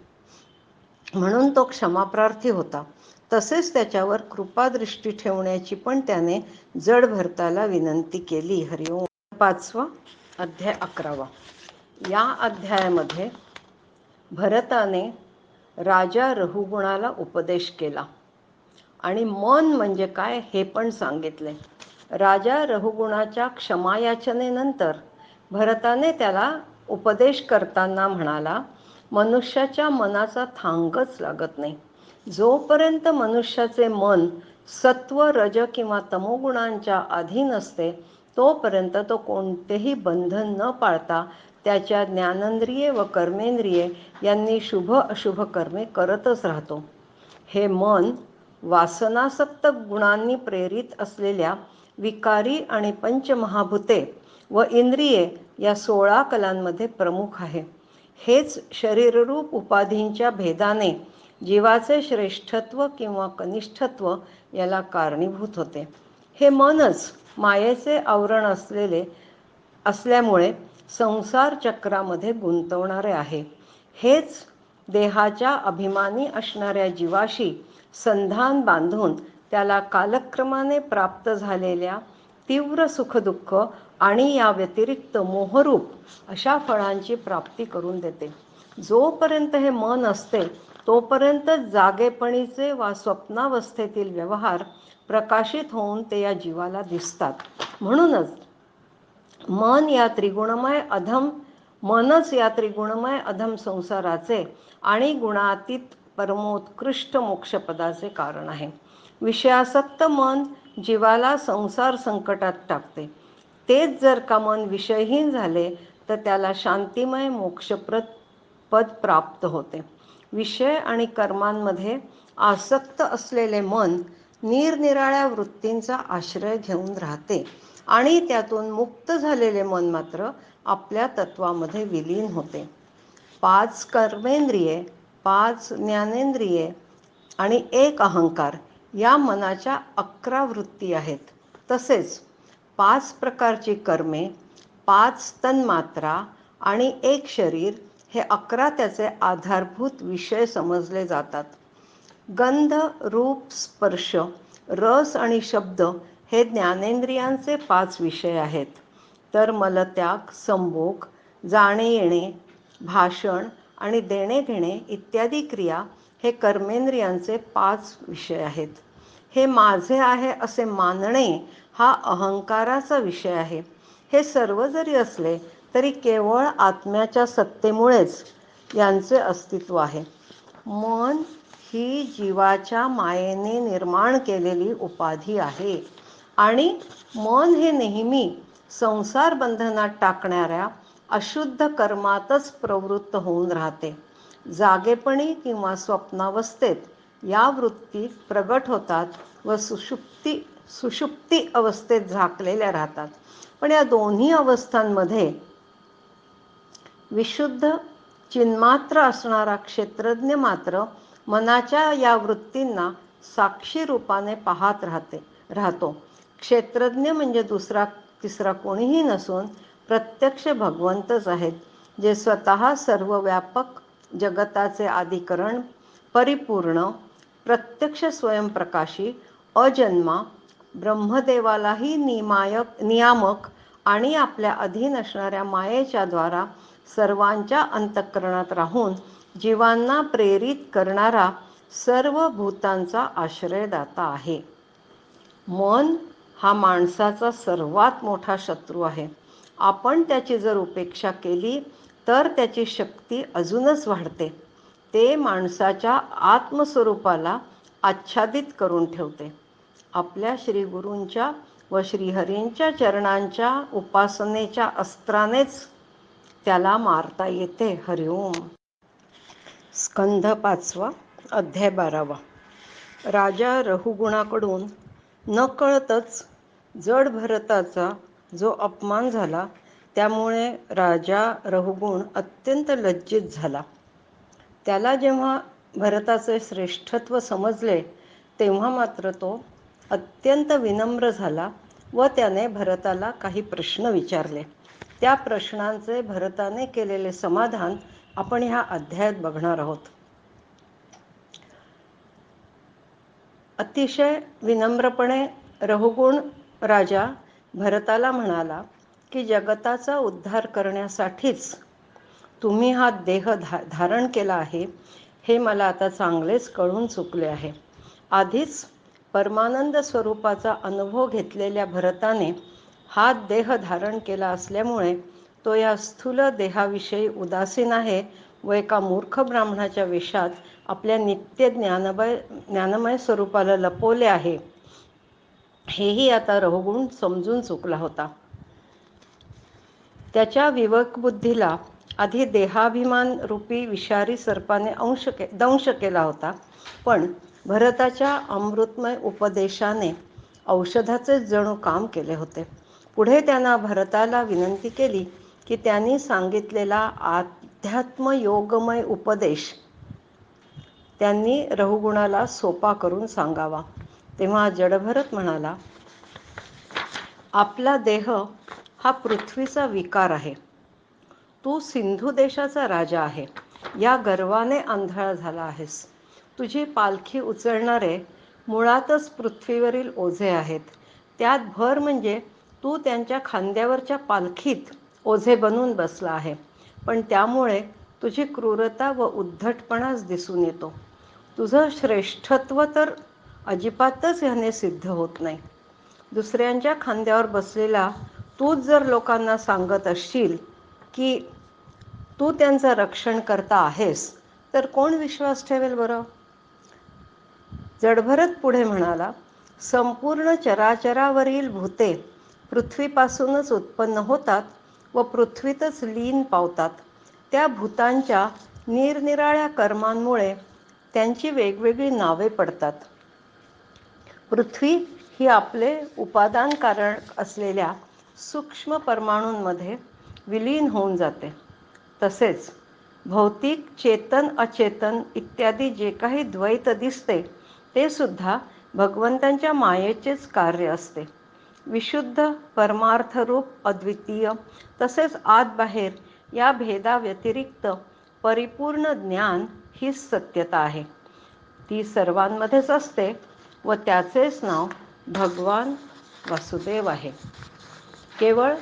म्हणून तो क्षमाप्रार्थी होता. तसेच त्याच्यावर कृपादृष्टी ठेवण्याची पण त्याने जड भरताला विनंती केली. हरिओम. 5वा अध्याय 11वा. या अध्यायामध्ये भरताने राजा रहुगुणाला उपदेश केला आणि मन म्हणजे काय हे पण सांगितले. राजा रहुगुणाच्या क्षमायाचनेनंतर भरताने त्याला उपदेश करताना म्हणाला, मनुष्याच्या मनाचा थांगच लागत नाही. जोपर्यंत मनुष्याचे मन सत्व, रज किंवा तमोगुणांच्या अधीन असते, तोपर्यंत तो कोणतेही बंधन न पाळता त्याच्या ज्ञानेंद्रिये व कर्मेंद्रिये यांनी शुभ अशुभ कर्मे करतच राहतो. हे मन वासनासक्त गुणांनी प्रेरित असलेल्या विकारी आणि पंचमहाभूते व इंद्रिये या 16 कलांमध्ये प्रमुख आहे. हेच शरीररूप उपाधींच्या भेदाने जीवाचे श्रेष्ठत्व किंवा कनिष्ठत्व याला कारणीभूत होते. हे मनच मायेचे आवरण असल्यामुळे संसार चक्रामध्ये गुंतवणारे आहे. हेच देहाच्या अभिमानी असणाऱ्या जीवाशी संधान बांधून त्याला कालक्रमाने प्राप्त झालेल्या तीव्र सुखदुःख आणि या व्यतिरिक्त मोहरूप अशा फळांची प्राप्ती करून देते. जोपर्यंत हे मन असते तोपर्यंत जागेपणीचे वा स्वप्नावस्थेतील व्यवहार प्रकाशित होऊन ते या जीवाला दिसतात. म्हणूनच मनच या त्रिगुणमय अधम संसाराचे आणि गुणातीत परमोत्कृष्ट मोक्षपदाचे कारण आहे. विषयासक्त मन जीवाला संसार संकटात टाकते. तेच जर का मन विषयहीन झाले तर त्याला शांतिमय मोक्षप्रद पद प्राप्त होते. विषय आणि कर्मांमध्ये आसक्त असलेले मन निरनिराळ्या वृत्तींचा आश्रय घेऊन राहते आणि त्यातून मुक्त झालेले मन मात्र आपल्या तत्वामध्ये विलीन होते. 5 कर्मेंद्रिये, 5 ज्ञानेंद्रिये आणि 1 अहंकार या मनाच्या 11 वृत्ती आहेत. तसेच 5 प्रकारची कर्मे, 5 तन्मात्रा आणि 1 शरीर हे 11 त्याचे आधारभूत विषय समजले जातात. गंध, रूप, स्पर्श, रस आणि शब्द हे ज्ञानेंद्रियांचे 5 विषय आहेत. तर मलत्याग, संभोग, जाणे येणे, भाषण आणि देणे घेणे इत्यादी क्रिया हे कर्मेंद्रियांचे 5 विषय आहेत. हे माझे आहे असे मानणे हा अहंकाराचा विषय आहे. हे सर्व जरी असले तरी केवळ आत्म्याच्या सत्तेमुळेच यांचे अस्तित्व आहे. मन ही जीवाच्या मायेने निर्माण केलेली उपाधी आहे आणि मन हे नेहमी संसार बंधनात टाकणाऱ्या अशुद्ध कर्मातच प्रवृत्त होऊन राहते. जागेपणी किंवा स्वप्नावस्थेत या वृत्ती प्रगट होतात व सुषुप्ती अवस्थेत झाकलेल्या राहतात. पण या दोन्ही अवस्थांमध्ये विशुद्ध चिन्मात्र असणारा क्षेत्रज्ञ मात्र मनाच्या या वृत्तींना साक्षी रूपाने पाहत राहतो. क्षेत्रज्ञ म्हणजे दुसरा तिसरा कोणीही नसून प्रत्यक्ष भगवंतच आहेत, जे स्वतः सर्वव्यापक जगताचे आदिकरण, परिपूर्ण, प्रत्यक्ष स्वयंप्रकाशी, अजन्मा, ब्रह्मदेवालाही नियामक आणि आपल्या अधीन असणाऱ्या मायेच्या द्वारा सर्वांच्या अंतःकरणात राहून जीवांना प्रेरित करणारा सर्व भूतांचा आश्रयदाता आहे. मन हा माणसाचा सर्वात मोठा शत्रू आहे. आपण त्याची जर उपेक्षा केली तर त्याची शक्ती अजूनच वाढते. ते माणसाच्या आत्मस्वरूपाला आच्छादित करून ठेवते. आपल्या श्रीगुरूंच्या व श्रीहरींच्या चरणांच्या उपासनेच्या अस्त्रानेच त्याला मारता येते. हरिओम. स्कंध 5वा, अध्याय 12वा. राजा रहुगुणाकडून नकळतच जड भरताचा जो अपमान झाला त्यामुळे राजा रहुगुण अत्यंत लज्जित झाला. त्याला जेव्हा भरताचे श्रेष्ठत्व समजले तेव्हा मात्र तो अत्यंत विनम्र झाला व त्याने भरताला काही प्रश्न विचारले. त्या प्रश्नांचे भरताने केलेले समाधान आपण ह्या अध्यायात बघणार आहोत. अतिशय विनम्रपणे रहुगुण राजा भरताला म्हणाला की जगताचा उद्धार करण्यासाठीच तुम्ही हा देह धारण केला आहे हे मला आता चांगलेच कळून चुकले आहे. आधीच परमानंद स्वरूपाचा अनुभव घेतलेल्या भरताने हा देह धारण केला असल्यामुळे तो या स्थूल देहाविषयी उदासीन आहे व एका मूर्ख ब्राह्मणाच्या वेशात आपल्या नित्य ज्ञानमय स्वरूपाला लपवले आहे हेही आता रहुगुण समजून चुकला होता. त्याच्या विवेकबुद्धीला आधी देहाभिमान रूपी विषारी सर्पाने दंश केला होता, पण भरताच्या अमृतमय उपदेशाने औषधाचे जणू काम केले होते. पुढे त्यांना भरताला विनंती केली की त्यांनी सांगितलेला अध्यात्मयोगमय उपदेश त्यांनी रहुगुणाला सोपा करून सांगावा. तेव्हा जडभरत म्हणाला, आपला देह हा पृथ्वीचा विकार आहे. तू सिंधू देशाचा राजा आहे. या गर्वाने आंधळा झाला आहेस. तुझी पालखी उचलणारे मुळातच पृथ्वीवरील ओझे आहेत. त्यात भर म्हणजे तू त्यांच्या खांद्यावरच्या पालखीत ओझे बनून बसला आहे. पण त्यामुळे तुझी क्रूरता व उद्धटपणाच दिसून येतो. तुझं श्रेष्ठत्व तर अजिबातच ह्याने सिद्ध होत नाही. दुसऱ्यांच्या खांद्यावर बसलेला तूच जर लोकांना सांगत असशील की तू त्यांचं रक्षण करता आहेस तर कोण विश्वास ठेवेल बरं? जडभरत पुढे म्हणाला, संपूर्ण चराचरावरील भूते पृथ्वीपासूनच उत्पन्न होतात व पृथ्वीतच लीन पावतात. त्या भूतांच्या निरनिराळ्या कर्मांमुळे त्यांची वेगवेगळी नावे पडतात. पृथ्वी ही आपले उपादान कारण असलेल्या सूक्ष्म परमाणूंमध्ये विलीन होऊन जाते. तसेच भौतिक, चेतन, अचेतन इत्यादी जे काही द्वैत दिसते ते सुद्धा भगवंतांच्या मायेचेच कार्य असते. विशुद्ध परमार्थरूप अद्वितीय तसेच आत बाहेर या भेदाव्यतिरिक्त परिपूर्ण ज्ञान हीच सत्यता आहे. ती सर्वांमध्येच असते व त्याचेच नाव भगवान वासुदेव आहे. केवळ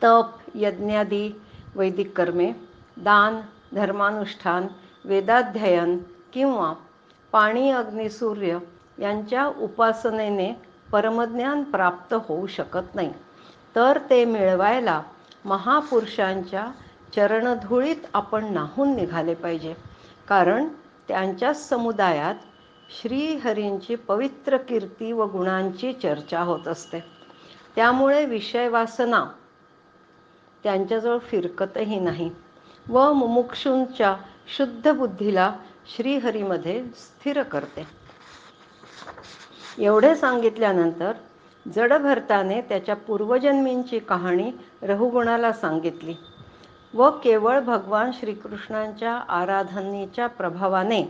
तप, यज्ञादी वैदिक कर्मे, दान, धर्मानुष्ठान, वेदाध्ययन किंवा पाणी, अग्नी, सूर्य यांच्या उपासनेने परमज्ञान प्राप्त होऊ शकत नाही. तर ते मिळवायला महापुरुषांच्या चरणधुळीत आपण न्हाऊन निघाले पाहिजे. कारण त्यांच्याच समुदायात श्रीहरींची पवित्र कीर्ती व गुणांची चर्चा होत असते. त्यामुळे विषयवासना त्यांच्याजवळ फिरकतही नाही व मुमुक्षूंच्या शुद्ध बुद्धीला श्रीहरीमध्ये स्थिर करते. एवढे सांगितल्यानंतर जडभरताने त्याच्या पूर्वजन्मींची कहाणी रहुगुणाला सांगितली व केवळ भगवान श्रीकृष्णांच्या आराधनेच्या प्रभावाने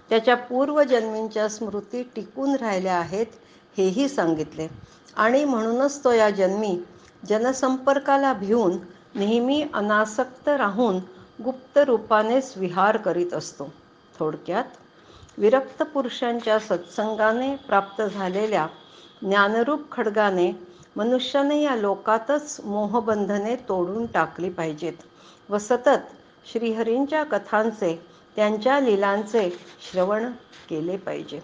त्याच्या पूर्वजन्मींच्या स्मृती टिकून राहिल्या आहेत हेही सांगितले. आणि म्हणूनच तो या जन्मी जनसंपर्काला भिवून नेहमी अनासक्त राहून गुप्त रूपानेच विहार करीत असतो. थोडक्यात विरक्त पुरुषांच्या सत्संगाने प्राप्त झालेल्या ज्ञानरूप खड्गाने मनुष्याने या लोकातच मोहबंधने तोडून टाकली पाहिजेत व सतत श्रीहरींच्या कथांचे, त्यांच्या लीलांचे श्रवण केले पाहिजे.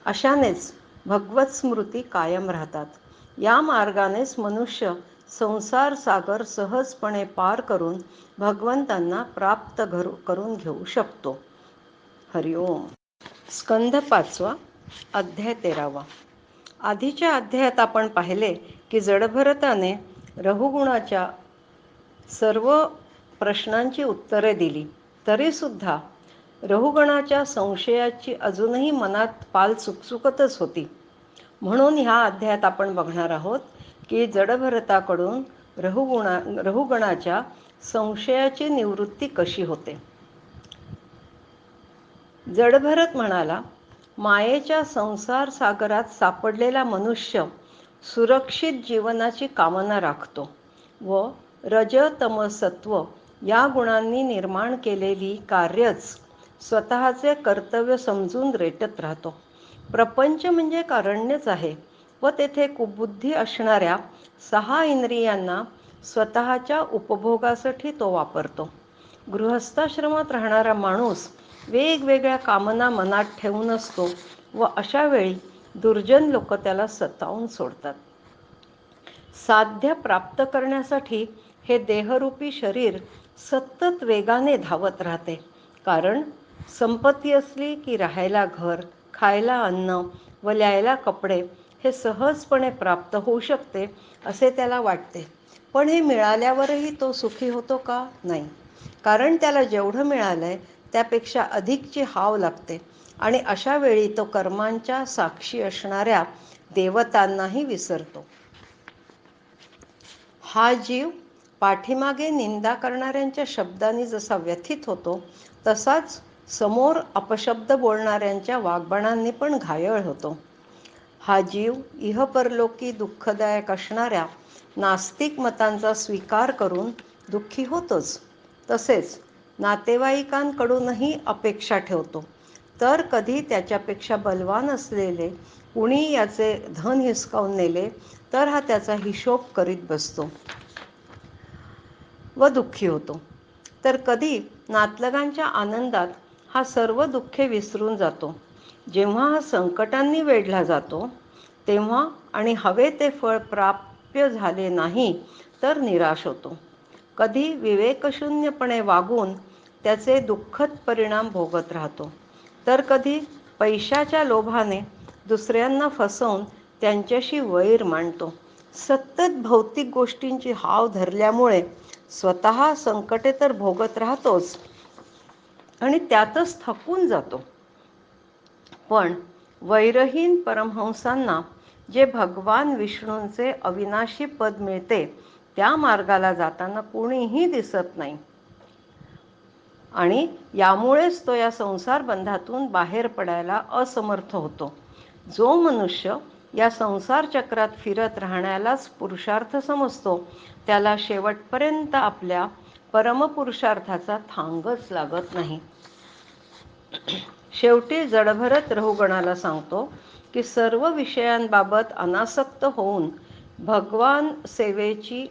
अशानेच भगवत स्मृती कायम राहतात. या मार्गानेच मनुष्य संसार सागर सहजपणे पार करून भगवंतांना प्राप्त करून घेऊ शकतो. हरिओम. स्कंध 5 अध्याय 13. आधीच्या अध्यायात आपण पाहिले की जडभरताने रहुगुणाच्या सर्व प्रश्नांची उत्तरे दिली, तरीसुद्धा रहुगणाच्या संशयाची अजूनही मनात पाल चुकचुकतच होती. म्हणून ह्या अध्यायात आपण बघणार आहोत की जडभरताकडून रहुगणाच्या संशयाची निवृत्ती कशी होते. जडभरत म्हणाला, मायेच्या संसार सागरात सापडलेला मनुष्य सुरक्षित जीवनाची कामना राखतो व रज तम सत्व या गुणांनी निर्माण केलेली कार्यच स्वतःचे कर्तव्य समजून रेटत राहतो. प्रपंच म्हणजे कारण्यच आहे व तेथे कुबुद्धी असणाऱ्या 6 इंद्रियांना स्वतःच्या उपभोगासाठी तो वापरतो. गृहस्थाश्रमात राहणारा माणूस वेगवेगळ्या कामना मनात ठेवून असतो व अशा वेळी दुर्जन लोक त्याला सतावून सोडतात. साध्य प्राप्त करण्यासाठी हे देहरूपी शरीर सतत वेगाने धावत राहते. कारण संपत्ती असली की राहायला घर, खायला अन्न व ल्यायला कपडे हे सहजपणे प्राप्त होऊ शकते असे त्याला वाटते. पण हे मिळाल्यावरही तो सुखी होतो का? नाही. कारण त्याला जेवढं मिळालंय त्यापेक्षा अधिकची हाव लागते आणि अशा वेळी तो कर्मांच्या साक्षी असणाऱ्या देवतांनाही विसरतो. हा जीव पाठीमागे निंदा करणाऱ्यांच्या शब्दांनी जसा व्यथित होतो तसाच समोर अपशब्द बोलणाऱ्यांच्या वाग्बाणांनी पण घायल होतो. हा जीव इहपरलोकी दुःखदायक असणाऱ्या नास्तिक मतांचा स्वीकार करून दुःखी होतोच. तसेच नातेवाईकांकडूनही अपेक्षा ठेवतो. तर कधी त्याच्यापेक्षा बलवान असलेले कुणी याचे धन हिसकावून नेले तर हा त्याचा हिशोब करीत बसतो व दुःखी होतो. तर कधी नातलगांच्या आनंदात हा सर्व दुःखे विसरून जातो. जेव्हा हा संकटांनी वेढला जातो तेव्हा आणि हवे ते फळ प्राप्य झाले नाही तर निराश होतो. कधी विवेकशून्यपणे वागून त्याचे दुःखद परिणाम भोगत राहतो. तर कधी पैशाच्या लोभाने दुसऱ्यांना फसवून त्यांच्याशी वैर मांडतो. सतत भौतिक गोष्टींची हाव धरल्यामुळे स्वतः संकटे तर भोगत राहतोच आणि त्यातच थकून जातो. पण वैरहीन परमहंसांना जे भगवान विष्णूंचे अविनाशी पद मिळते त्या मार्गाला जाताना कोणीही दिसत नाही आणि यामुळेच तो या संसार बंधातून बाहेर पडायला असमर्थ होतो. जो मनुष्य या संसार चक्रात फिरत राहण्यालाच पुरुषार्थ समजतो त्याला शेवटपर्यंत आपल्या परमपुरुषार्थाचा थांगच लागत नाही. शेवटी जडभरत रहुगणाला सांगतो की सर्व विषयांबाबत अनासक्त होऊन भगवान सेवेची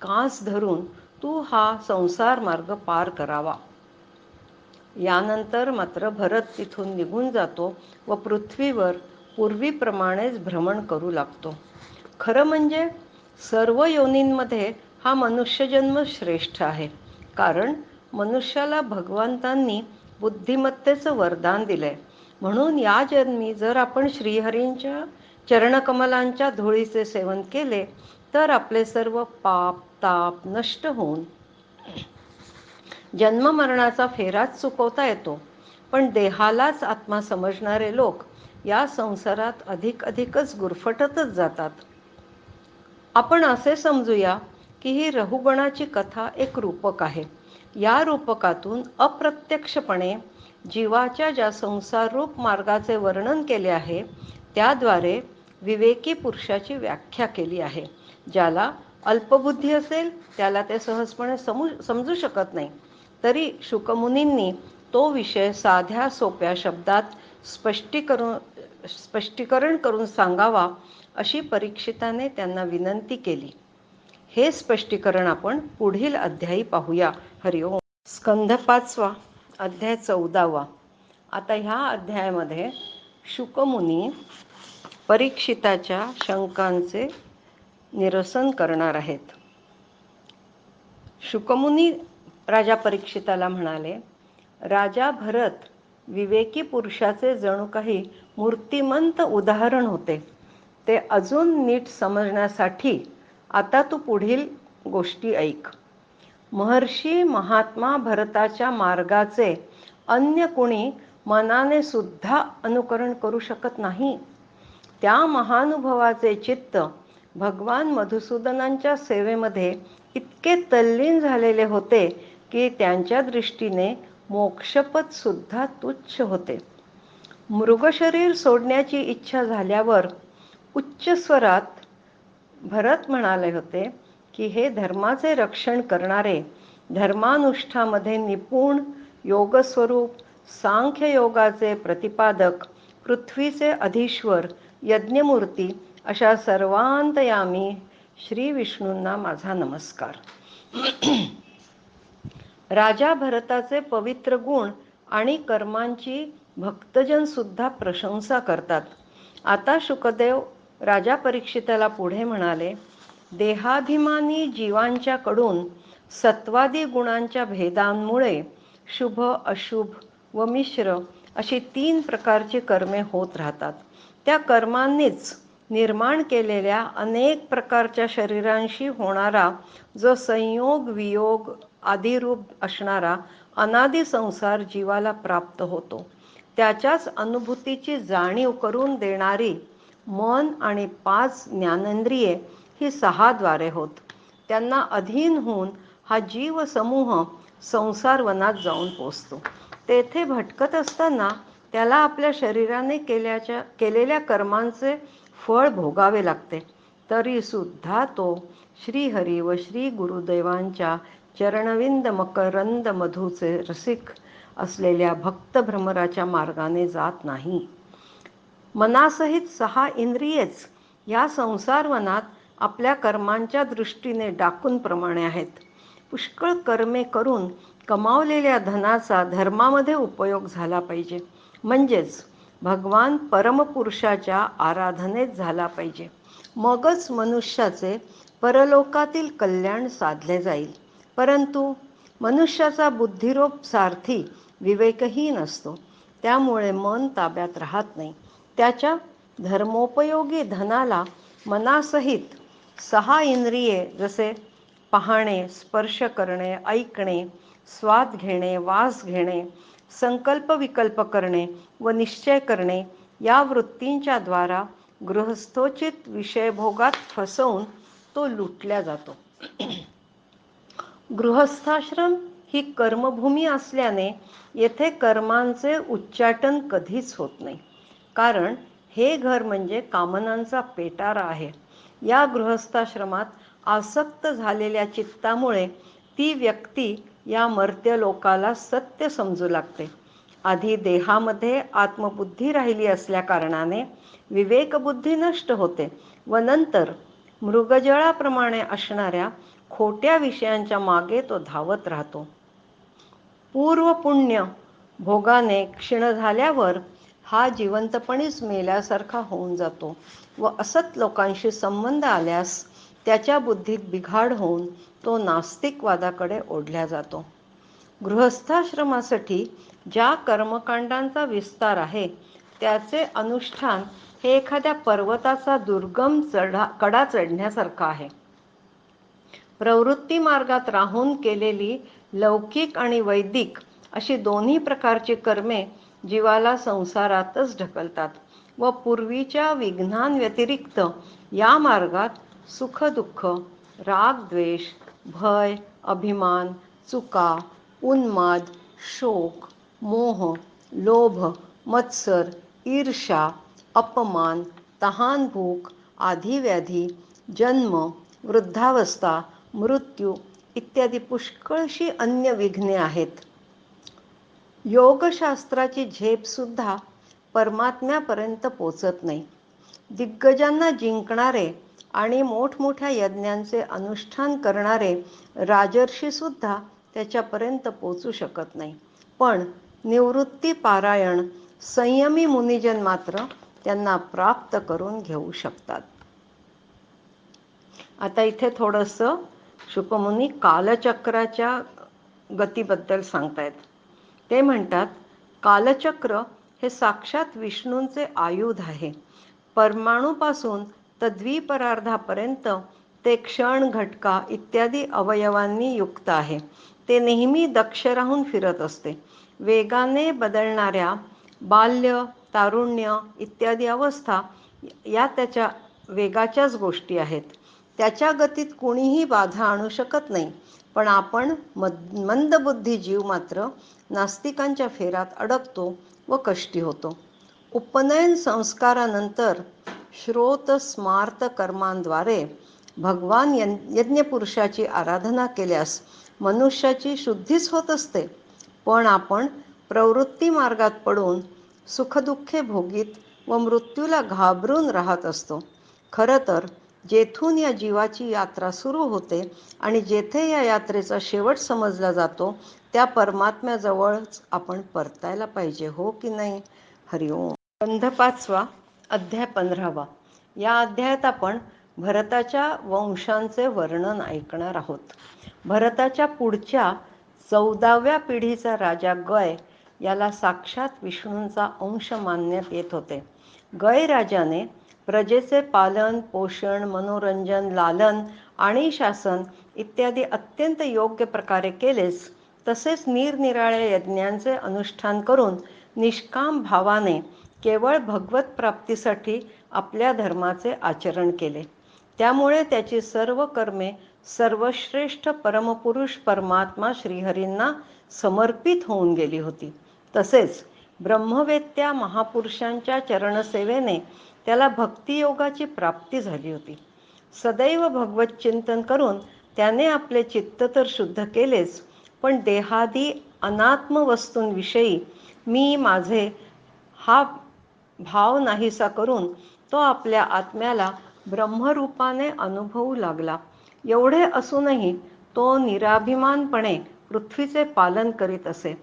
कास धरून तू हा संसार मार्ग पार करावा. यानंतर मात्र भरत तिथून निघून जातो व पृथ्वीवर पूर्वीप्रमाणेच भ्रमण करू लागतो. खरं म्हणजे सर्व योनींमध्ये हा मनुष्यजन्म श्रेष्ठ आहे. कारण मनुष्याला भगवंतांनी बुद्धिमत्तेचं वरदान दिलंय. म्हणून या जन्मी जर आपण श्रीहरींच्या चरणकमलांच्या धुळीचे सेवन केले तर आपले सर्व पाप ताप नष्ट होऊन जन्ममरणाचा फेराच चुकवता येतो. पण देहालाच आत्मा समजणारे लोक या संसारात अधिकच गुरफटतच जातात. आपण असे समजूया की ही रहुगणाची कथा एक रूपक आहे. या रूपकातून अप्रत्यक्षपणे जीवाच्या ज्या संसाररूप मार्गाचे वर्णन केले आहे त्याद्वारे विवेकी पुरुषाची व्याख्या केली आहे. ज्याला अल्पबुद्धी असेल त्याला ते सहजपणे समजू शकत नाही. तरी शुकमुनींनी तो विषय साध्या सोप्या शब्दात स्पष्टीकरण करून सांगावा अशी परीक्षिताने त्यांना विनंती केली. हे स्पष्टीकरण आपण पुढील अध्यायी पाहूया. हरिओम. स्कंध 5 अध्याय 14. आता ह्या अध्यायामध्ये शुकमुनी परीक्षिताच्या शंकांचे निरसन करणार आहेत. शुकमुनी राजा परीक्षिताला म्हणाले, राजा भरत विवेकी पुरुषाचे जणू काही मूर्तिमंत उदाहरण होते. ते अजून नीट समजण्यासाठी आता तू पुढील गोष्टी ऐक. महर्षी महात्मा भरताच्या मार्गाचे अन्य कोणी मनाने सुद्धा अनुकरण करू शकत नाही. त्या महानुभवाचे चित्त भगवान मधुसूदनांच्या सेवेमध्ये इतके तल्लीन झालेले होते की त्यांच्या दृष्टीने मोक्षपद सुद्धा तुच्छ होते. मृगशरीर सोडण्याची इच्छा झाल्यावर उच्च स्वरात भरत म्हणाले होते की हे धर्माचे रक्षण करणारे, धर्मानुष्ठामध्ये निपुण, योगस्वरूप, सांख्य योगाचे प्रतिपादक, पृथ्वीचे अधीश्वर, यज्ञमूर्ती अशा सर्वांतयामी श्री विष्णूंना माझा नमस्कार. राजा भरताचे पवित्र गुण आणि कर्मांची भक्तजन सुद्धा प्रशंसा करतात. आता शुकदेव राजा परीक्षिताला पुढे म्हणाले, देहाभिमानी जीवांच्या कडून सत्वादी गुणांच्या भेदांमुळे शुभ, अशुभ व मिश्र अशी 3 प्रकारची कर्मे होत राहतात. त्या कर्मांनीच निर्माण केलेल्या अनेक प्रकारच्या शरीरांशी होणारा जो संयोग, वियोग आदिरूप असणारा अनादि संसार जीवाला प्राप्त होतो. त्याच्याच अनुभूतीची जाणीव करून देणारी मन आणि 5 ज्ञानेंद्रिये ही 6 द्वारे होत. त्यांना अधीन होऊन हा जीव समूह संसार वनात जाऊन पोचतो. तेथे भटकत असताना त्याला आपल्या शरीराने केलेल्या कर्मांचे फळ भोगावे लागते. तरी सुद्धा तो श्रीहरी व श्री गुरुदेवांच्या चरणविंद मकरंद मधूचे रसिक असलेल्या भक्त भ्रमराच्या मार्गाने जात नाही. मनासहित 6 इंद्रियेच या संसारवनात आपल्या कर्मांच्या दृष्टीने डाकूंप्रमाणे आहेत. पुष्कळ कर्मे करून कमावलेल्या धनाचा धर्मामध्ये उपयोग झाला पाहिजे, म्हणजेच भगवान परमपुरुषाच्या आराधनेत झाला पाहिजे. मगच मनुष्याचे परलोकातील कल्याण साधले जाईल. परंतु मनुष्याचा बुद्धिरूप सारथी विवेकहीन असतो, त्यामुळे मन ताब्यात राहत नाही. त्याच्या धर्मोपयोगी धनाला मनासहित 6 इंद्रिये जसे पाहणे, स्पर्श करणे, ऐकणे, स्वाद घेणे, वास घेणे, संकल्प विकल्प करणे व निश्चय करणे या वृत्तींच्या द्वारा गृहस्थोचित विषयभोगात फसवून तो लुटल्या जातो. गृहस्थाश्रम ही कर्मभूमी असल्याने येथे कर्मांचे उच्चाटन कधीच होत नाही. कारण हे घर म्हणजे कामनांचा पेटारा आहे. या गृहस्थाश्रमात आसक्त झालेल्या चित्तामुळे ती व्यक्ती या मर्त्य लोकाला सत्य समजू लागते. आधी देहामध्ये आत्मबुद्धी राहिली असल्या कारणाने विवेकबुद्धी नष्ट होते व नंतर मृगजळाप्रमाणे असणाऱ्या खोट्या विषयांच्या मागे तो धावत राहतो. पूर्व पुण्य भोगाने क्षीण झाल्यावर हा जिवंतपणीच मेल्यासारखा होऊन जातो व असत लोकांशी संबंध आल्यास त्याच्या बुद्धीत बिघाड होऊन तो नास्तिकवादाकडे ओढल्या जातो. गृहस्थाश्रमासाठी ज्या कर्मकांडांचा विस्तार आहे त्याचे अनुष्ठान हे एखाद्या पर्वताचा दुर्गम कडा चढण्यासारखा आहे. प्रवृत्ती मार्गात राहून केलेली लौकिक आणि वैदिक अशी दोन्ही प्रकारची कर्मे जीवाला संसारातच ढकलतात व पूर्वीच्या विघ्नांव्यतिरिक्त या मार्गात सुख दुःख, राग द्वेष, भय, अभिमान, चुका, उन्माद, शोक, मोह, लोभ, मत्सर, ईर्ष्या, अपमान, तहानभूक, आधिव्याधी, जन्म, वृद्धावस्था, मृत्यू इत्यादी पुष्कळशी अन्य विघ्ने आहेत. योगशास्त्राची झेप सुद्धा परमात्म्यापर्यंत पोचत नाही. दिग्गजांना जिंकणारे आणि मोठमोठ्या यज्ञांचे अनुष्ठान करणारे राजर्षी सुद्धा त्याच्यापर्यंत पोचू शकत नाही. पण निवृत्ती पारायण संयमी मुनिजन मात्र त्यांना प्राप्त करून घेऊ शकतात. आता इथे थोडंसं शुकमुनी कालचक्राच्या गतीबद्दल सांगतायत. ते म्हणतात, कालचक्र हे साक्षात विष्णूंचे आयुध आहे. परमाणूपासून तद्विपरार्धापर्यंत ते क्षण, घटका इत्यादी अवयवांनी युक्त आहे. ते नेहमी दक्ष राहून फिरत असते. वेगाने बदलणाऱ्या बाल्य, तारुण्य इत्यादी अवस्था या त्याच्या वेगाच्याच गोष्टी आहेत. त्याच्या गतीत कुणीही बाधा आणू शकत नाही. पण आपण मंदबुद्धी जीव मात्र नास्तिकांच्या फेरात अडकतो व कष्टी होतो. उपनयन संस्कारानंतर श्रोत स्मार्त कर्मांद्वारे भगवान यज्ञपुरुषाची आराधना केल्यास मनुष्याची शुद्धीच होत असते. पण आपण प्रवृत्ती मार्गात पडून सुखदुःखे भोगीत व मृत्यूला घाबरून राहत असतो. खरं तर जेथून या जीवाची यात्रा सुरू होते आणि जेथे या यात्रेचा शेवट समजला जातो त्या परमात्म्याजवळच आपण परतायला पाहिजे, हो की नाही? हरिओम. बंध 5वा, अध्याय 15वा. या अध्यायात आपण भरताच्या वंशांचे वर्णन ऐकणार आहोत. भरताच्या पुढच्या 14व्या पिढीचा राजा गय याला साक्षात विष्णूंचा अंश मानण्यात येत होते. गय राजाने प्रजेचे पालन पोषण मनोरंजन लालन आणि शासन इत्यादी अत्यंत योग्य प्रकारे केलेच. तसेच निरनिराळ्या यज्ञांचे अनुष्ठान करून निष्काम भावाने केवळ भगवत प्राप्तीसाठी आपल्या धर्माचे आचरण केले. त्यामुळे त्याची सर्व कर्मे सर्वश्रेष्ठ परमपुरुष परमात्मा श्रीहरींना समर्पित होऊन गेली होती. तसेच ब्रह्मवेत्या महापुरुषांच्या चरणसेवेने त्याला भक्तियोगाची प्राप्ती झाली होती. सदैव भगवत चिंतन करून त्याने आपले चित्त तर शुद्ध केलेच, पण देहादी अनात्म वस्तूंविषयी मी माझे हा भाव नाहीसा करून तो आपल्या आत्म्याला ब्रह्मरूपाने अनुभवू लागला. एवढे असूनही तो निराभिमानपणे पृथ्वीचे पालन करीत असे.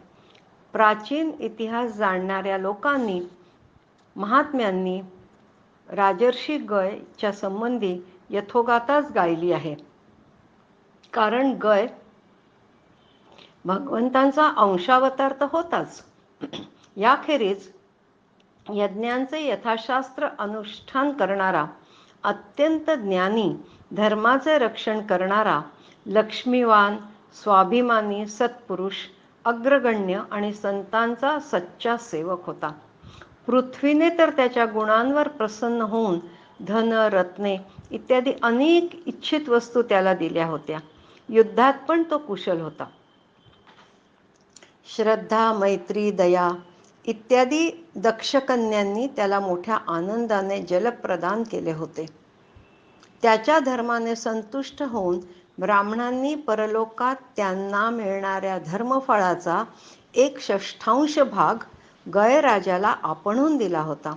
प्राचीन इतिहास जाणणाऱ्या लोकांनी महात्म्यांनी राजर्षी गय च्या संबंधी यथोगाथाच गायली आहे. कारण गय भगवंतांचा अंशावतार तर होताच, याखेरीज यज्ञांचे यथाशास्त्र अनुष्ठान करणारा, अत्यंत ज्ञानी, धर्माचे रक्षण करणारा, लक्ष्मीवान, स्वाभिमानी सत्पुरुष, अग्रगण्य आणि संतांचा सच्चा सेवक होता. पृथ्वीने तर त्याच्या गुणांवर प्रसन्न होऊन धन रत्ने इत्यादी अनेक इच्छित वस्तू त्याला दिल्या होत्या. युद्धात पण तो कुशल होता. श्रद्धा मैत्री दया इत्यादी दक्षकन्यांनी त्याला मोठ्या आनंदाने जल प्रदान केले होते. त्याच्या धर्माने संतुष्ट होऊन ब्राह्मणांनी परलोकात त्यांना मिळणाऱ्या धर्मफळाचा 1/6 भाग गयराजाला आपणहून दिला होता.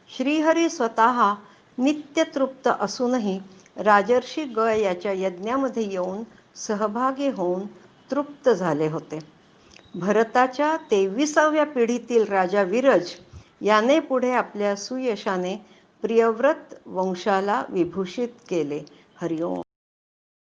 श्रीहरी स्वतः नित्यतृप्त असूनही राजर्षी गय याच्या यज्ञामध्ये येऊन सहभागी होऊन तृप्त झाले होते. भरताच्या 23व्या पिढीतील राजा विरज याने पुढे आपल्या सुयशाने प्रियव्रत वंशाला विभूषित केले. हरिओम.